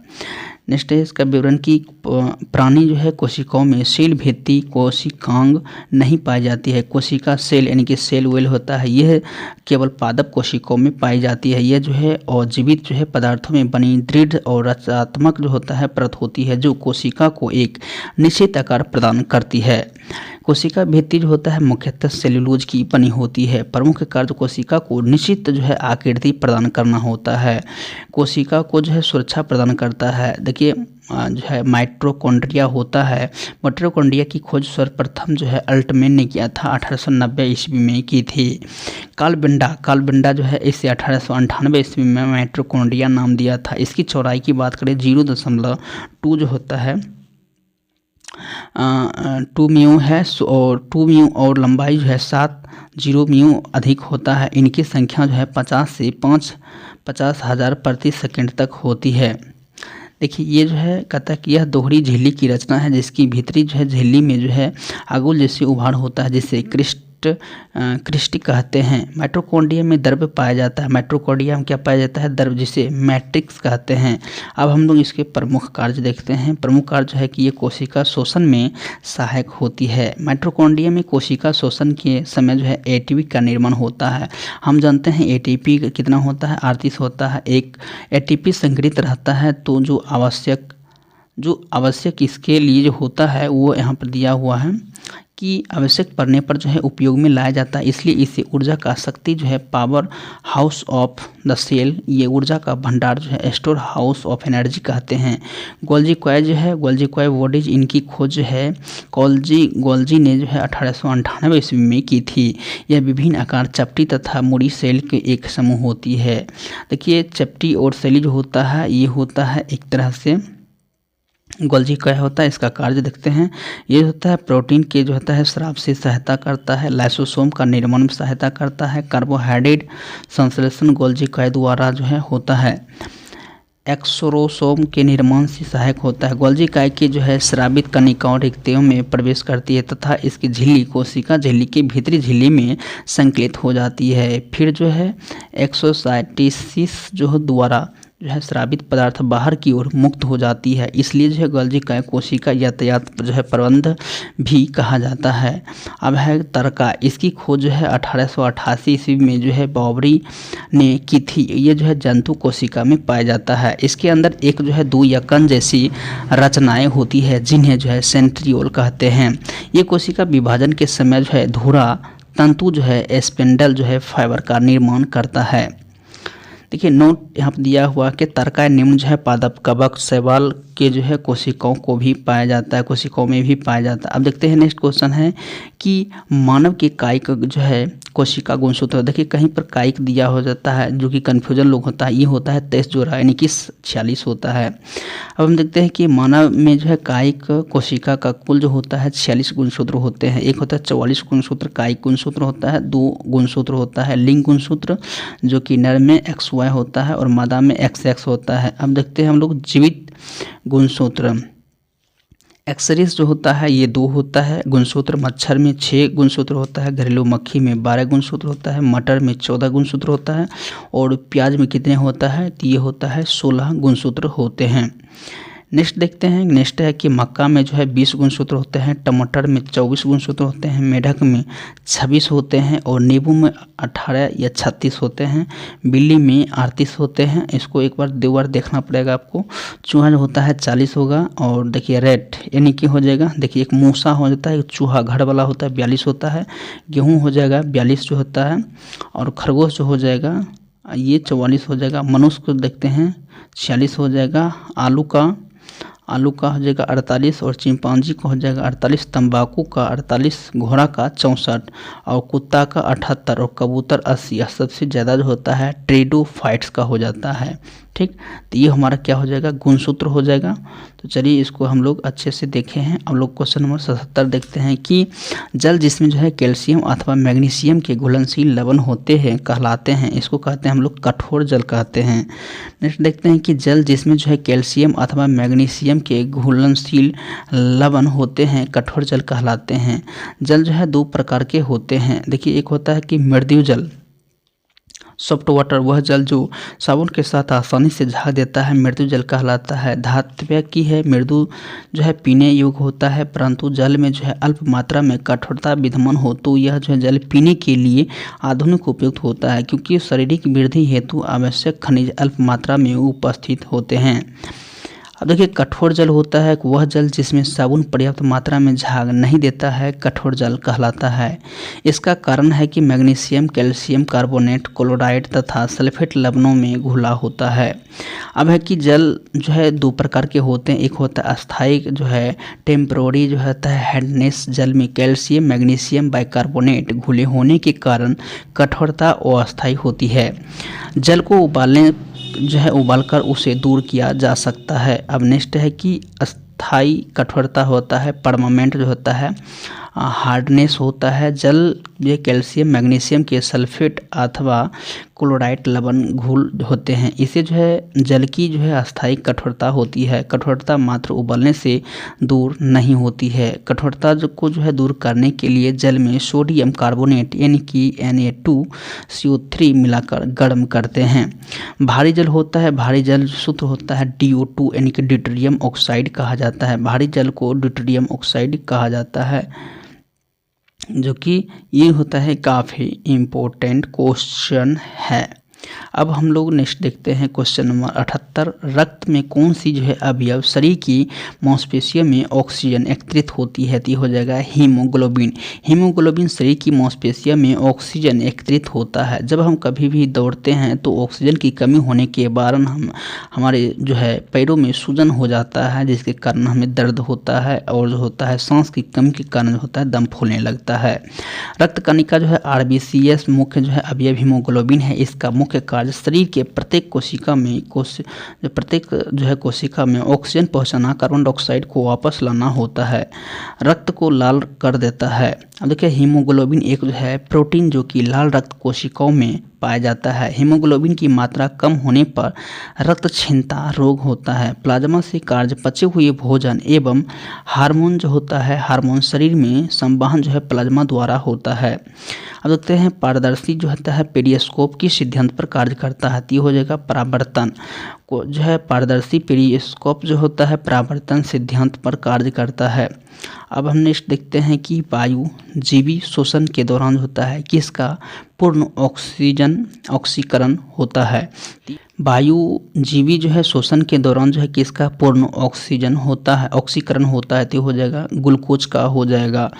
नेक्स्ट है इसका विवरण कि प्राणी जो है कोशिकाओं में सेल भित्ति कोशिकांग नहीं पाई जाती है। कोशिका सेल यानी कि सेल वेल होता है, यह केवल पादप कोशिकाओं में पाई जाती है। यह जो है और जीवित जो है पदार्थों में बनी दृढ़ और रचनात्मक जो होता है परत होती है जो कोशिका को एक निश्चित आकार प्रदान करती है। कोशिका भित्ति जो होता है मुख्यतः सेल्यूलोज की बनी होती है। प्रमुख कार्य कोशिका को निश्चित जो है आकृति प्रदान करना होता है। कोशिका को जो है सुरक्षा प्रदान करता है। देखिए जो है माइटोकॉन्ड्रिया होता है। माइटोकॉन्ड्रिया की खोज सर्वप्रथम जो है अल्टमैन ने किया था, 1890 ईस्वी में की थी। कालबिंडा जो है इसे 1898 ईस्वी में माइटोकॉन्ड्रिया नाम दिया था। इसकी चौड़ाई की बात करें 0.2 जो होता है 2 म्यू है और 2 म्यू और लंबाई जो है 7 म्यू अधिक होता है। इनकी संख्या जो है 50 से 50,000 प्रति सेकंड तक होती है। देखिए ये जो है कहता है कि यह दोहरी झिल्ली की रचना है जिसकी भीतरी जो है झिल्ली में जो है आगुल जैसे उभाड़ होता है जिसे क्रिस्टी कहते हैं। माइटोकॉन्ड्रिया में द्रव्य पाया जाता है। माइटोकॉन्ड्रिया में क्या पाया जाता है? द्रव्य, जिसे मैट्रिक्स कहते हैं। अब हम लोग इसके प्रमुख कार्य देखते हैं। प्रमुख कार्य जो है कि ये कोशिका शोषण में सहायक होती है। माइटोकॉन्ड्रिया में कोशिका शोषण के समय जो है एटीपी का निर्माण होता है। हम जानते हैं एटीपी कितना होता है? 38 होता है। एक एटीपी संग्रहित रहता है तो जो आवश्यक इसके लिए जो होता है वो यहाँ पर दिया हुआ है कि आवश्यक पड़ने पर जो है उपयोग में लाया जाता है। इसलिए इसे ऊर्जा का शक्ति जो है powerhouse of the cell, ये ऊर्जा का भंडार जो है स्टोर हाउस ऑफ एनर्जी कहते हैं। गोल्जी कॉय जो है गोल्जी कॉय बॉडीज, इनकी खोज जो है गोल्जी ने जो है 1898 ईस्वी में की थी। यह विभिन्न आकार चपटी तथा मुड़ी सेल के एक समूह होती है। देखिए चपटी और सेली जो होता है ये होता है एक तरह से गोल्जी क्या होता है, इसका कार्य देखते हैं। ये होता है प्रोटीन के जो होता है स्राव से सहायता करता है, लाइसोसोम का निर्माण में सहायता करता है, कार्बोहाइड्रेट संश्लेषण गोल्जी काय द्वारा जो है होता है, एक्सोरोसोम के निर्माण से सहायक होता है। गोल्जी काय की जो है स्रावित कणिकाओं रिक्तियों में प्रवेश करती है तथा इसकी झिल्ली कोशिका झिल्ली के भीतरी झिल्ली में संकलित हो जाती है। फिर जो है एक्सोसाइटिस जो द्वारा जो है स्रावित पदार्थ बाहर की ओर मुक्त हो जाती है। इसलिए जो है गोल्जी काय कोशिका यातायात जो है प्रबंध भी कहा जाता है। अब है तरका, इसकी खोज जो है 1888 ईस्वी में जो है बॉबरी ने की थी। ये जो है जंतु कोशिका में पाया जाता है। इसके अंदर एक जो है 2 यकन जैसी रचनाएं होती है जिन्हें जो है सेंट्रियोल कहते हैं। ये कोशिका विभाजन के समय जो है धुरा तंतु जो है स्पिंडल जो है फाइबर का निर्माण करता है। देखिए नोट यहाँ पर दिया हुआ कि तर्काय निम्न जो है पादप कवक शैवाल के जो है कोशिकाओं को भी पाया जाता है, कोशिकाओं में भी पाया जाता है। अब देखते हैं नेक्स्ट क्वेश्चन है कि मानव के कायिक जो है कोशिका गुणसूत्र, देखिए कहीं पर कायिक दिया हो जाता है जो कि कन्फ्यूजन लोग होता है, ये होता है 23 जोड़ा यानी कि 46 होता है। अब हम देखते हैं कि मानव में जो है कायिक कोशिका का कुल जो होता है 46 गुणसूत्र होते हैं। एक होता है 44 गुणसूत्र कायिक गुणसूत्र होता है, 2 गुणसूत्र होता है लिंग गुणसूत्र जो कि नर में XY होता है और मादा में XX होता है। अब देखते हैं हम लोग जीवित गुणसूत्र, एक्सरीज जो होता है ये 2 होता है गुणसूत्र, मच्छर में 6 गुणसूत्र होता है, घरेलू मक्खी में 12 गुणसूत्र होता है, मटर में 14 गुणसूत्र होता है और प्याज में कितने होता है, तो ये होता है 16 गुणसूत्र होते हैं। नेक्स्ट देखते हैं, नेक्स्ट है कि मक्का में जो है 20 गुणसूत्र होते हैं, टमाटर में 24 गुणसूत्र होते हैं, मेढक में 26 होते हैं और नींबू में 18 या 36 होते हैं, बिल्ली में 38 होते हैं। इसको एक बार 2 बार देखना पड़ेगा आपको। चूहा जो होता है 40 होगा और देखिए रेट यानी कि हो जाएगा, देखिए एक मूसा हो जाता है, एक चूहा घर वाला होता है 42 होता है, गेहूँ हो जाएगा 42 जो होता है और खरगोश जो हो जाएगा ये 44 हो जाएगा। मनुष्य को देखते हैं 46 हो जाएगा, आलू का हो जाएगा 48 और चिंपांजी का हो जाएगा 48, तंबाकू का 48, घोड़ा का 64 और कुत्ता का 78 और कबूतर 80। सबसे ज़्यादा जो होता है ट्रेडोफाइट्स का हो जाता है। ठीक, तो ये हमारा क्या हो जाएगा, गुणसूत्र हो जाएगा। तो चलिए इसको हम लोग अच्छे से देखे हैं। हम लोग क्वेश्चन नंबर 77 देखते हैं कि जल जिसमें जो है कैल्शियम अथवा मैग्नीशियम के घुलनशील लवण होते हैं कहलाते हैं, इसको कहते हैं हम लोग कठोर जल कहते हैं। नेक्स्ट देखते हैं कि जल जिसमें जो है कैल्शियम अथवा मैग्नीशियम के घुलनशील लवण होते हैं कठोर जल कहलाते हैं। जल जो है 2 प्रकार के होते हैं। देखिए एक होता है कि मृदु जल, सॉफ्ट वाटर, वह जल जो साबुन के साथ आसानी से झाग देता है मृदु जल कहलाता है। धात्विक की है, मृदु जो है पीने योग्य होता है, परंतु जल में जो है अल्प मात्रा में कठोरता विद्यमान हो तो यह जो है जल पीने के लिए आधुनिक उपयुक्त होता है, क्योंकि शारीरिक वृद्धि हेतु आवश्यक खनिज अल्प मात्रा में उपस्थित होते हैं। अब देखिए कठोर जल होता है वह जल जिसमें साबुन पर्याप्त मात्रा में झाग नहीं देता है, कठोर जल कहलाता है। इसका कारण है कि मैग्नीशियम, कैल्शियम कार्बोनेट, क्लोराइड तथा सल्फेट लवणों में घुला होता है। अब है कि जल जो है 2 प्रकार के होते हैं। एक होता है अस्थायी जो है टेम्परोरी जो होता है हार्डनेस, जल में कैल्शियम मैग्नीशियम बाइकार्बोनेट घुले होने के कारण कठोरता अस्थायी होती है। जल को उबालकर उसे दूर किया जा सकता है। अब नेक्स्ट है कि अस्थायी कठोरता होता है, परमानेंट जो होता है हार्डनेस होता है। जल ये कैल्शियम मैग्नीशियम के सल्फेट अथवा क्लोराइड लवण घुल होते हैं, इसे जो है जल की जो है अस्थायी कठोरता होती है। कठोरता मात्र उबालने से दूर नहीं होती है। कठोरता को जो है दूर करने के लिए जल में सोडियम कार्बोनेट यानी कि Na2CO3 मिलाकर गर्म करते हैं। भारी जल होता है, भारी जल शुद्ध होता है DO2 यानी कि ड्यूटेरियम ऑक्साइड कहा जाता है। भारी जल को ड्यूटेरियम ऑक्साइड कहा जाता है, जो कि ये होता है काफ़ी इम्पोर्टेंट क्वेश्चन है। अब हम लोग नेक्स्ट देखते हैं क्वेश्चन नंबर 78। रक्त में कौन सी जो है अवयव शरीर की मांसपेशियों में ऑक्सीजन एकत्रित होती है, तो हो जाएगा हीमोग्लोबिन। हीमोग्लोबिन शरीर की मांसपेशियों में ऑक्सीजन एकत्रित होता है। जब हम कभी भी दौड़ते हैं तो ऑक्सीजन की कमी होने के कारण हमारे जो है पैरों में सूजन हो जाता है, जिसके कारण हमें दर्द होता है और जो होता है सांस की कमी के कारण जो होता है दम फूलने लगता है। रक्त कणिका जो है RBCS मुख्य जो है अवयव हीमोग्लोबिन है। इसका मुख्य कार्य शरीर के प्रत्येक कोशिका में ऑक्सीजन पहुंचाना, कार्बन डाइऑक्साइड को वापस लाना होता है। रक्त को लाल कर देता है। अब देखिए हीमोग्लोबिन एक जो है प्रोटीन जो कि लाल रक्त कोशिकाओं में पाया जाता है। हीमोग्लोबिन की मात्रा कम होने पर रक्तक्षीणता रोग होता है। प्लाज्मा से कार्य पचे हुए भोजन एवं हार्मोन जो होता है, हार्मोन शरीर में संवहन जो है प्लाज्मा द्वारा होता है। अब देखते हैं पारदर्शी जो होता है पेरिस्कोप की सिद्धांत पर कार्य करता है, तो हो जाएगा परावर्तन को जो है पारदर्शी पेरिस्कोप जो होता है परावर्तन सिद्धांत पर कार्य करता है। अब हम नेक्स्ट देखते हैं कि वायु जीवी श्वसन के दौरान होता है किसका पूर्ण ऑक्सीकरण होता है। वायुजीवी जो है शोषण के दौरान जो है किसका पूर्ण ऑक्सीजन होता है, ऑक्सीकरण होता है, तो हो जाएगा ग्लूकोज का हो जाएगा।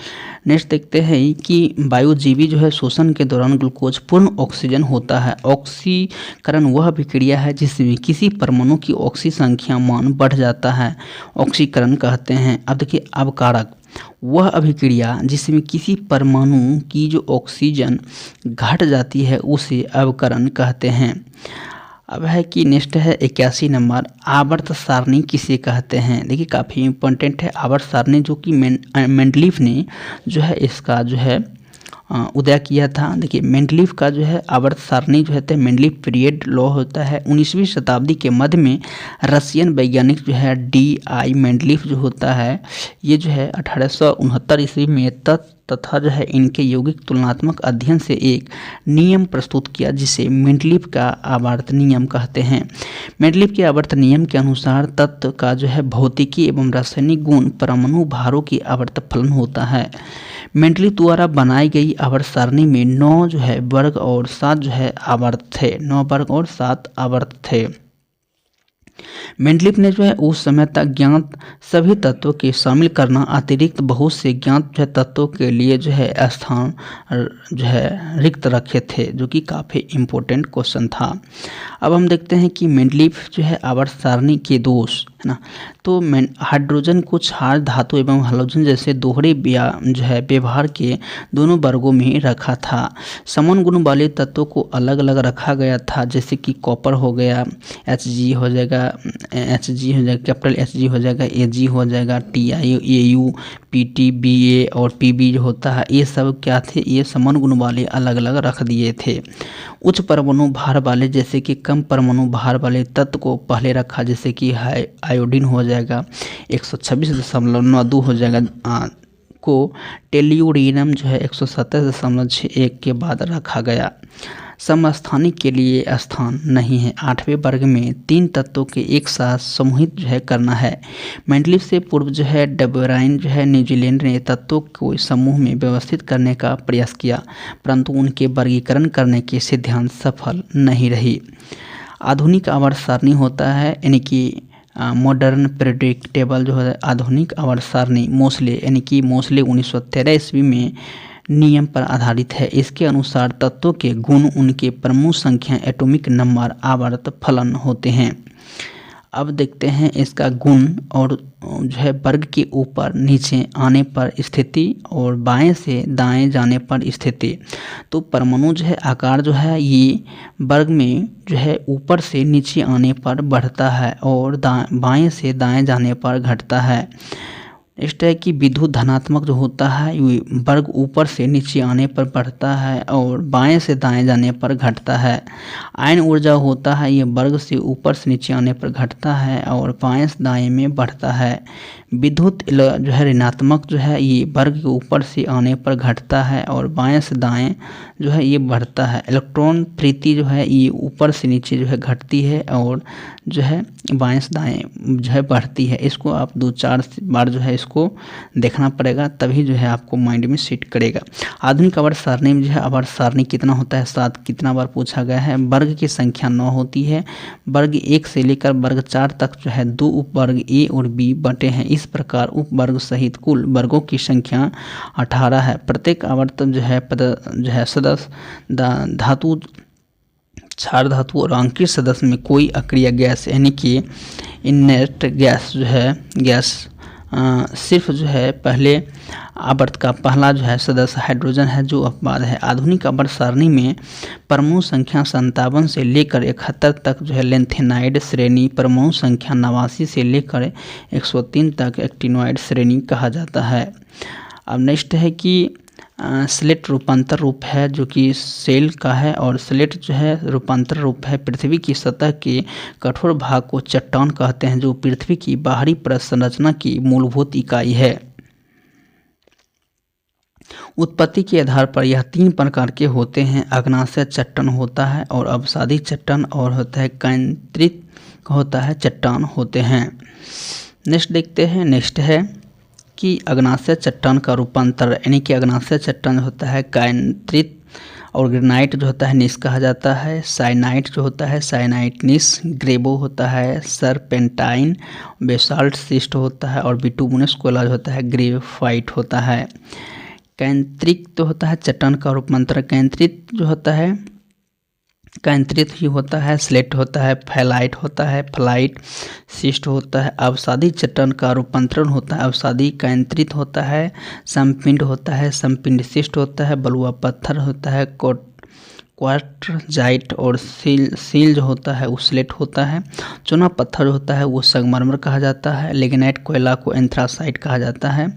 नेक्स्ट देखते हैं कि वायुजीवी जो है शोषण के दौरान ग्लूकोज पूर्ण ऑक्सीजन होता है। ऑक्सीकरण वह अभिक्रिया है जिसमें किसी परमाणु की ऑक्सी संख्या मान बढ़ जाता है, ऑक्सीकरण कहते हैं। अब देखिए अवकारक वह अभिक्रिया जिसमें किसी परमाणु की जो ऑक्सीजन घट जाती है उसे अवकरण कहते हैं। अब है कि नेक्स्ट है 81 नंबर, आवर्त सारणी किसे कहते हैं। देखिए काफ़ी इंपॉर्टेंट है आवर्त सारणी, जो कि मेंडलीफ ने जो है इसका जो है उदय किया था। देखिए मेंडलीफ का जो है आवर्त सारणी जो है मेंडलीफ पीरियड लॉ होता है। 19वीं शताब्दी के मध्य में रशियन वैज्ञानिक जो है D.I. मेंडलीफ जो होता है ये जो है 1869 ईस्वी में तथा जो है इनके यौगिक तुलनात्मक अध्ययन से एक नियम प्रस्तुत किया जिसे मेंडलीफ का आवर्त नियम कहते हैं। मेंडलीफ के आवर्त नियम के अनुसार तत्व का जो है भौतिकी एवं रासायनिक गुण परमाणु भारों की आवर्त फलन होता है। मेंडलीफ द्वारा बनाई गई आवर्त सारणी में 9 जो है वर्ग और 7 जो है आवर्त थे, 9 वर्ग और 7 आवर्त थे। मेंडलीफ ने जो है उस समय तक ज्ञात सभी तत्वों के शामिल करना अतिरिक्त बहुत से ज्ञात जो है तत्वों के लिए जो है स्थान जो है रिक्त रखे थे, जो कि काफ़ी इम्पोर्टेंट क्वेश्चन था। अब हम देखते हैं कि मेंडलीफ जो है आवर्त सारणी के दोष है ना, तो हाइड्रोजन को क्षार धातु एवं हैलोजन जैसे दोहरे जो है व्यवहार के दोनों वर्गों में रखा था। समान गुण वाले तत्वों को अलग अलग रखा गया था, जैसे कि कॉपर हो गया Hg हो जाएगा, Hg हो जाएगा, कैपिटल Hg हो जाएगा, Ag हो जाएगा, Ti, Au, Pt, Ba और Pb जो होता है ये सब क्या थे, ये समान गुण वाले अलग अलग रख दिए थे। उच्च परमाणु भार वाले जैसे कि कम परमाणु भार वाले तत्व को पहले रखा, जैसे कि आयोडीन हो जाएगा 126.92 हो जाएगा को टेल्यूरिनम जो है 170.61 के बाद रखा गया। समस्थानिक के लिए स्थान नहीं है। 8वें वर्ग में 3 तत्वों के एक साथ समूहित जो है करना है। मेंडलीफ से पूर्व जो है डेबराइन जो है न्यूजीलैंड ने तत्वों को समूह में व्यवस्थित करने का प्रयास किया, परंतु उनके वर्गीकरण करने के सिद्धांत सफल नहीं रही। आधुनिक आवर्त सारणी होता है यानी कि मॉडर्न पीरियोडिक टेबल जो है आधुनिक आवर्त सारणी मोसले यानी कि मोसले 1913 ईस्वी में नियम पर आधारित है। इसके अनुसार तत्वों के गुण उनके परमाणु संख्या एटॉमिक नंबर आवर्त फलन होते हैं। अब देखते हैं इसका गुण और जो है वर्ग के ऊपर नीचे आने पर स्थिति और बाएं से दाएं जाने पर स्थिति। तो परमाणु जो है आकार जो है ये वर्ग में जो है ऊपर से नीचे आने पर बढ़ता है और बाएं से दाएं जाने पर घटता है। नेक्स्ट है कि विद्युत धनात्मक जो होता है ये वर्ग ऊपर से नीचे आने पर बढ़ता है और बाएं से दाएं जाने पर घटता है। आयन ऊर्जा होता है ये वर्ग से ऊपर से नीचे आने पर घटता है और बाएं से दाएं में बढ़ता है। विद्युत जो है ऋणात्मक जो है ये वर्ग के ऊपर से आने पर घटता है और बाएं से दाएं जो है ये बढ़ता है। इलेक्ट्रॉन प्रीति जो है ये ऊपर से नीचे जो है घटती है और जो है बाएं से दाएं जो है बढ़ती है। इसको आप 2-4 बार जो है इसको देखना पड़ेगा, तभी जो है आपको माइंड में सेट करेगा। आधुनिक आवर्त सारणी में जो है आवर्त सारणी कितना होता है 7 कितना बार पूछा गया है। वर्ग की संख्या 9 होती है। वर्ग 1 से लेकर वर्ग 4 तक जो है 2 उपवर्ग ए और बी बटे हैं। इस प्रकार उपवर्ग सहित कुल वर्गों की संख्या 18 है। प्रत्येक आवर्त जो है सदस्य धातु, क्षार धातु और अंकित सदस्य में कोई अक्रिय गैस यानी कि इनर्ट गैस जो है सिर्फ जो है पहले आवर्त का पहला जो है सदस्य हाइड्रोजन है जो अपवाद है। आधुनिक आवर्त सारणी में परमाणु संख्या 57 से लेकर 71 तक जो है लेंथेनाइड श्रेणी, परमाणु संख्या 89 से लेकर 103 तक एक्टिनोइड श्रेणी कहा जाता है। अब नेक्स्ट है कि स्लेट रूपांतर रूप है जो कि सेल का है और स्लेट जो है रूपांतर रूप है। पृथ्वी की सतह के कठोर भाग को चट्टान कहते हैं जो पृथ्वी की बाहरी परत संरचना की मूलभूत इकाई है। उत्पत्ति के आधार पर यह 3 प्रकार के होते हैं। अग्नाशय चट्टान होता है और अवसादी चट्टान और होता है केंद्रित होता है चट्टान होते हैं। नेक्स्ट देखते हैं। नेक्स्ट है कि अग्नाशय चट्टान का रूपांतर यानी कि अग्नाशय चट्टान होता है केंद्रित और ग्रेनाइट जो होता है निस कहा जाता है, साइनाइट जो होता है साइनाइट निस, ग्रेबो होता है सरपेंटाइन, बेसाल्ट सिस्ट होता है और बिटुमिनस कोला जो होता है ग्रेफाइट होता है। कैंत्रिक तो होता है चट्टान का रूपांतर, कैंत्रित जो होता है कैंत्रित ही होता है, स्लेट होता है, फैलाइट होता है, फ्लाइट सिस्ट होता है, अवसादी चट्टान का रूपांतरण होता है, अवसादी कैंत्रित होता है, समपिंड होता है, समपिंड सिस्ट होता है, बलुआ पत्थर होता है, क्वार्टजाइट और सील जो होता है वो स्लेट होता है, चूना पत्थर होता है वो संगमरमर कहा जाता है, लिग्नाइट कोयला को एंथ्रासाइट कहा जाता है।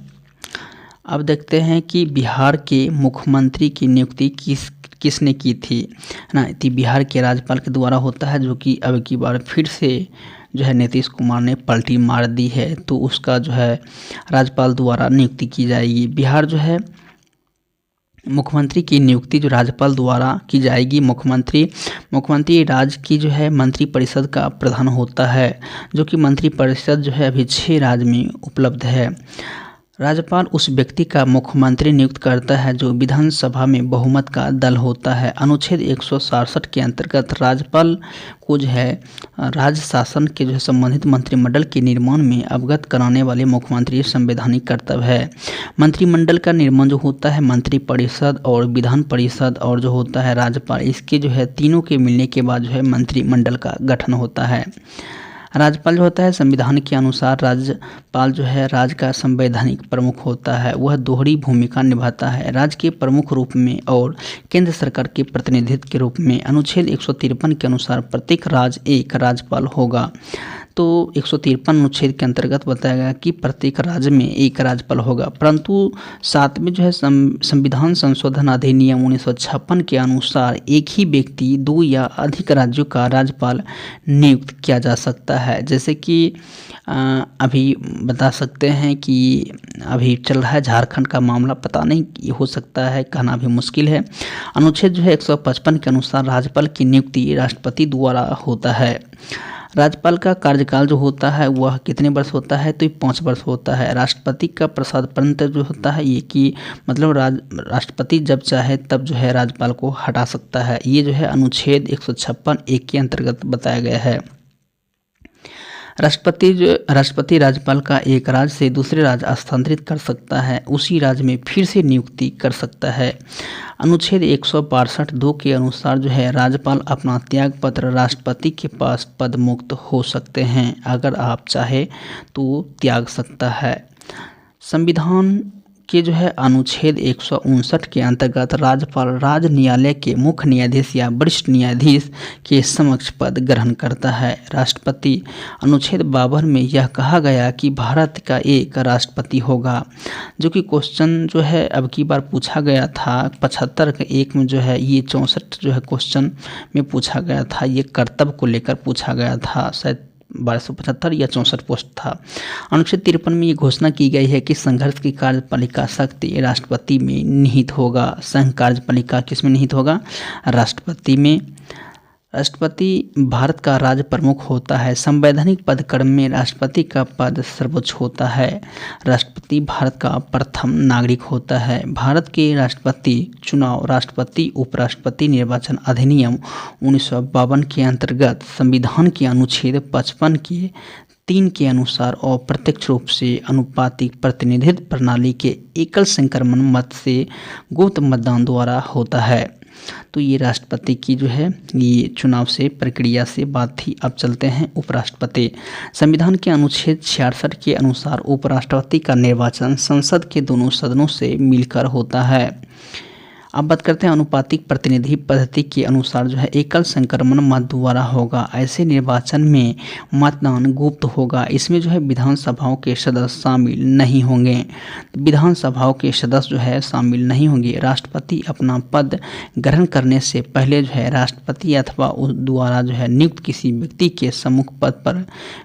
अब देखते हैं कि बिहार के मुख्यमंत्री की नियुक्ति किसने की थी ना, तो बिहार के राज्यपाल के द्वारा होता है, जो कि अब की बार फिर से जो है नीतीश कुमार ने पलटी मार दी है, तो उसका जो है राज्यपाल द्वारा नियुक्ति की जाएगी। बिहार जो है मुख्यमंत्री की नियुक्ति जो राज्यपाल द्वारा की जाएगी। मुख्यमंत्री राज्य की जो है मंत्रिपरिषद का प्रधान होता है, जो कि मंत्रिपरिषद जो है अभी 6 राज्य में उपलब्ध है। राज्यपाल उस व्यक्ति का मुख्यमंत्री नियुक्त करता है जो विधानसभा में बहुमत का दल होता है। अनुच्छेद 167 के अंतर्गत राज्यपाल को जो है राज्य शासन के जो है संबंधित मंत्रिमंडल के निर्माण में अवगत कराने वाले मुख्यमंत्री संवैधानिक कर्तव्य है। मंत्रिमंडल का निर्माण जो होता है मंत्रिपरिषद और विधान परिषद और जो होता है राज्यपाल, इसके जो है तीनों के मिलने के बाद जो है मंत्रिमंडल का गठन होता है। राज्यपाल जो होता है संविधान के अनुसार राज्यपाल जो है राज्य का संवैधानिक प्रमुख होता है। वह दोहरी भूमिका निभाता है, राज्य के प्रमुख रूप में और केंद्र सरकार के प्रतिनिधित्व के रूप में। अनुच्छेद 153 के अनुसार प्रत्येक राज्य एक राज्यपाल होगा। तो 153 अनुच्छेद के अंतर्गत बताया गया कि प्रत्येक राज्य में एक राज्यपाल होगा, परंतु साथ में जो है संविधान संशोधन अधिनियम 1956 के अनुसार एक ही व्यक्ति 2 या अधिक राज्यों का राज्यपाल नियुक्त किया जा सकता है। जैसे कि अभी बता सकते हैं कि अभी चल रहा है झारखंड का मामला, पता नहीं हो सकता है, कहना भी मुश्किल है। अनुच्छेद जो है 155 के अनुसार राज्यपाल की नियुक्ति राष्ट्रपति द्वारा होता है। राज्यपाल का कार्यकाल जो होता है वह कितने वर्ष होता है, तो 5 वर्ष होता है। राष्ट्रपति का प्रसाद जो होता है ये कि मतलब राष्ट्रपति जब चाहे तब जो है राज्यपाल को हटा सकता है। ये जो है अनुच्छेद 156(1) के अंतर्गत बताया गया है। राष्ट्रपति राज्यपाल का एक राज्य से दूसरे राज्य स्थानांतरित कर सकता है, उसी राज्य में फिर से नियुक्ति कर सकता है। अनुच्छेद 162(2) के अनुसार जो है राज्यपाल अपना त्याग पत्र राष्ट्रपति के पास पद मुक्त हो सकते हैं, अगर आप चाहे तो त्याग सकता है। संविधान के जो है अनुच्छेद 159 के अंतर्गत राज्यपाल राज्य न्यायालय के मुख्य न्यायाधीश या वरिष्ठ न्यायाधीश के समक्ष पद ग्रहण करता है। राष्ट्रपति अनुच्छेद 52 में यह कहा गया कि भारत का एक राष्ट्रपति होगा, जो कि क्वेश्चन जो है अब की बार पूछा गया था 75 के 1 में जो है ये 64 जो है क्वेश्चन में पूछा गया था। ये कर्तव्य को लेकर पूछा गया था, शायद 1275 या 64 पोस्ट था। अनुच्छेद 53 में ये घोषणा की गई है कि संघर्ष की कार्यपालिका शक्ति राष्ट्रपति में निहित होगा। संघ कार्यपालिका किस में निहित होगा? राष्ट्रपति में। राष्ट्रपति भारत का राज्य प्रमुख होता है। संवैधानिक पद क्रम में राष्ट्रपति का पद सर्वोच्च होता है। राष्ट्रपति भारत का प्रथम नागरिक होता है। भारत के राष्ट्रपति चुनाव राष्ट्रपति उपराष्ट्रपति निर्वाचन अधिनियम 1952 के अंतर्गत संविधान के अनुच्छेद 55 के 3 के अनुसार और प्रत्यक्ष रूप से अनुपातिक प्रतिनिधित्व प्रणाली के एकल संक्रमण मत से गुप्त मतदान द्वारा होता है। तो ये राष्ट्रपति की जो है ये चुनाव से प्रक्रिया से बात थी। अब चलते हैं उपराष्ट्रपति। संविधान के अनुच्छेद 66 के अनुसार उपराष्ट्रपति का निर्वाचन संसद के दोनों सदनों से मिलकर होता है। अब बात करते हैं अनुपातिक प्रतिनिधि पद्धति के अनुसार जो है एकल संक्रमण मत द्वारा होगा। ऐसे निर्वाचन में मतदान गुप्त होगा। इसमें जो है विधानसभाओं के सदस्य शामिल नहीं होंगे। विधानसभाओं के सदस्य जो है शामिल नहीं होंगे। राष्ट्रपति अपना पद ग्रहण करने से पहले जो है राष्ट्रपति अथवा उस द्वारा जो है नियुक्त किसी व्यक्ति के सम्मुख पद पर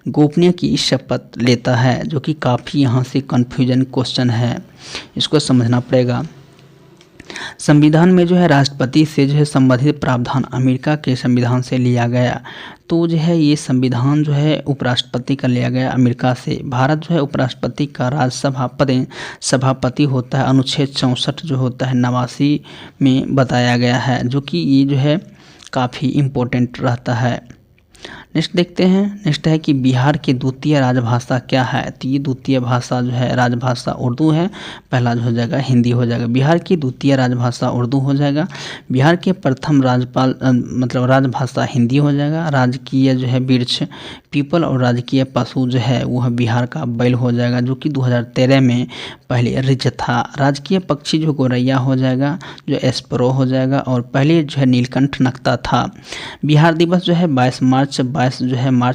गोपनीय की शपथ लेता है, जो कि काफ़ी यहाँ से कन्फ्यूजन क्वेश्चन है, इसको समझना पड़ेगा। संविधान में जो है राष्ट्रपति से जो है संबंधित प्रावधान अमेरिका के संविधान से लिया गया। तो जो है ये संविधान जो है उपराष्ट्रपति का लिया गया अमेरिका से। भारत जो है उपराष्ट्रपति का राज्यसभा सभापति होता है। अनुच्छेद 64 जो होता है 89 में बताया गया है, जो कि ये जो है काफ़ी इम्पोर्टेंट रहता है। नेक्स्ट देखते हैं। नेक्स्ट है कि बिहार की द्वितीय राजभाषा क्या है। तो ये द्वितीय भाषा जो है राजभाषा उर्दू है। पहला जो हो जाएगा हिंदी हो जाएगा। बिहार की द्वितीय राजभाषा उर्दू हो जाएगा। बिहार के प्रथम राज्यपाल मतलब राजभाषा हिंदी हो जाएगा। राजकीय जो है वृक्ष पीपल और राजकीय पशु जो है वह बिहार का बैल हो जाएगा, जो कि 2013 में पहले रिच था। राजकीय पक्षी जो गौरैया हो जाएगा, जो एस्परो हो जाएगा। और पहले जो है नीलकंठ नक्ता था। बिहार दिवस जो है 22 मार्च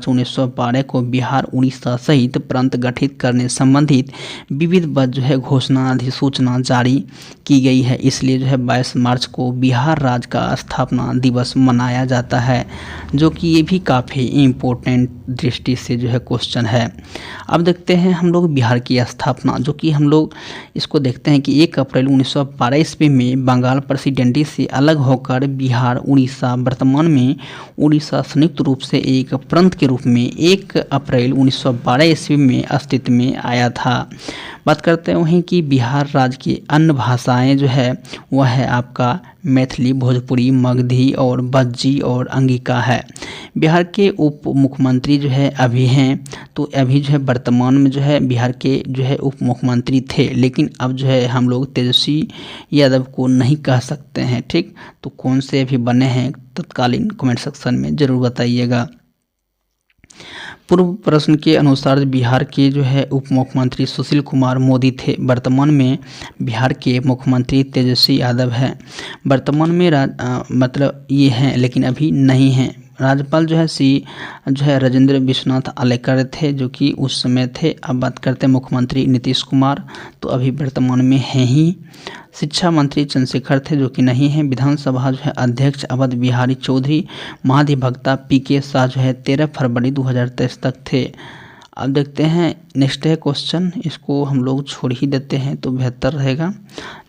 1912 को बिहार उड़ीसा सहित प्रांत गठित करने संबंधित विविध जो है घोषणा अधिसूचना जारी की गई है। इसलिए जो है 22 मार्च को बिहार राज्य का स्थापना दिवस मनाया जाता है, जो कि ये भी काफ़ी इम्पोर्टेंट दृष्टि से जो है क्वेश्चन है। अब देखते हैं हम लोग बिहार की स्थापना, जो कि हम लोग इसको देखते हैं कि 1 अप्रैल 1912 ईस्वी में बंगाल प्रेसिडेंसी से अलग होकर बिहार उड़ीसा वर्तमान में उड़ीसा संयुक्त रूप से एक प्रांत के रूप में 1 अप्रैल 1912 ईस्वी में अस्तित्व में आया था। बात करते हैं वहीं कि बिहार राज्य की अन्य भाषाएं जो है वह है आपका मैथिली, भोजपुरी, मगधी और बज्जी और अंगिका है। बिहार के उप मुख्यमंत्री जो है अभी हैं, तो अभी जो है वर्तमान में जो है बिहार के जो है उप मुख्यमंत्री थे, लेकिन अब जो है हम लोग तेजस्वी यादव को नहीं कह सकते हैं। ठीक, तो कौन से अभी बने हैं तत्कालीन कमेंट सेक्शन में ज़रूर बताइएगा। पूर्व प्रश्न के अनुसार बिहार के जो है उप मुख्यमंत्री सुशील कुमार मोदी थे। वर्तमान में बिहार के मुख्यमंत्री तेजस्वी यादव हैं। वर्तमान में मतलब ये हैं लेकिन अभी नहीं हैं। राज्यपाल जो है राजेंद्र विश्वनाथ आलेकर थे, जो कि उस समय थे। अब बात करते हैं मुख्यमंत्री नीतीश कुमार, तो अभी वर्तमान में हैं ही। शिक्षा मंत्री चंद्रशेखर थे, जो कि नहीं हैं। विधानसभा जो है अध्यक्ष अवध बिहारी चौधरी। महाधिवक्ता पीके शाह जो है 13 फरवरी 2023 तक थे। अब देखते हैं नेक्स्ट है क्वेश्चन, इसको हम लोग छोड़ ही देते हैं तो बेहतर रहेगा।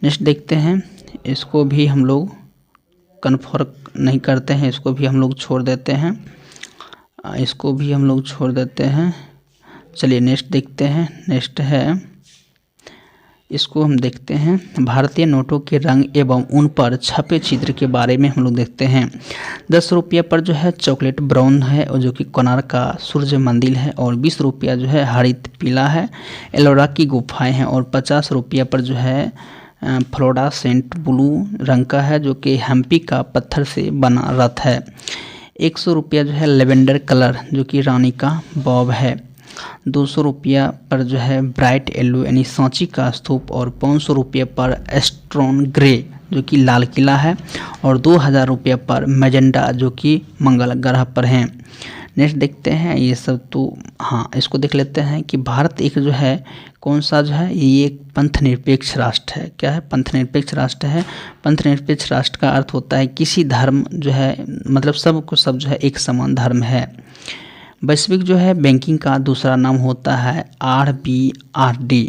नेक्स्ट देखते हैं, इसको भी हम लोग कन्फर्म नहीं करते हैं, इसको भी हम लोग छोड़ देते हैं, इसको भी हम लोग छोड़ देते हैं। चलिए नेक्स्ट देखते हैं। नेक्स्ट है, इसको हम देखते हैं भारतीय नोटों के रंग एवं उन पर छपे चित्र के बारे में हम लोग देखते हैं। 10 रुपये पर जो है चॉकलेट ब्राउन है, और जो कि कोणार्क का सूर्य मंदिर है। और 20 रुपया जो है हरित पीला है, एलोरा की गुफाएं हैं। और 50 रुपये पर जो है फ्लोरोसेंट ब्लू रंग का है, जो कि हम्पी का पत्थर से बना रथ है। 100 रुपया जो है लेवेंडर कलर, जो कि रानी का बॉब है। 200 रुपया पर जो है ब्राइट येलो यानी सांची का स्तूप। और 500 रुपये पर एस्ट्रॉन ग्रे, जो कि लाल किला है। और 2000 रुपये पर मैजेंडा, जो कि मंगल ग्रह पर हैं। नेक्स्ट देखते हैं, ये सब तो हाँ इसको देख लेते हैं कि भारत एक जो है कौन सा जो है ये एक पंथ निरपेक्ष राष्ट्र है। क्या है? पंथ निरपेक्ष राष्ट्र है। पंथ निरपेक्ष राष्ट्र का अर्थ होता है किसी धर्म जो है मतलब सबको सब जो है एक समान धर्म है। वैश्विक जो है बैंकिंग का दूसरा नाम होता है RBRD।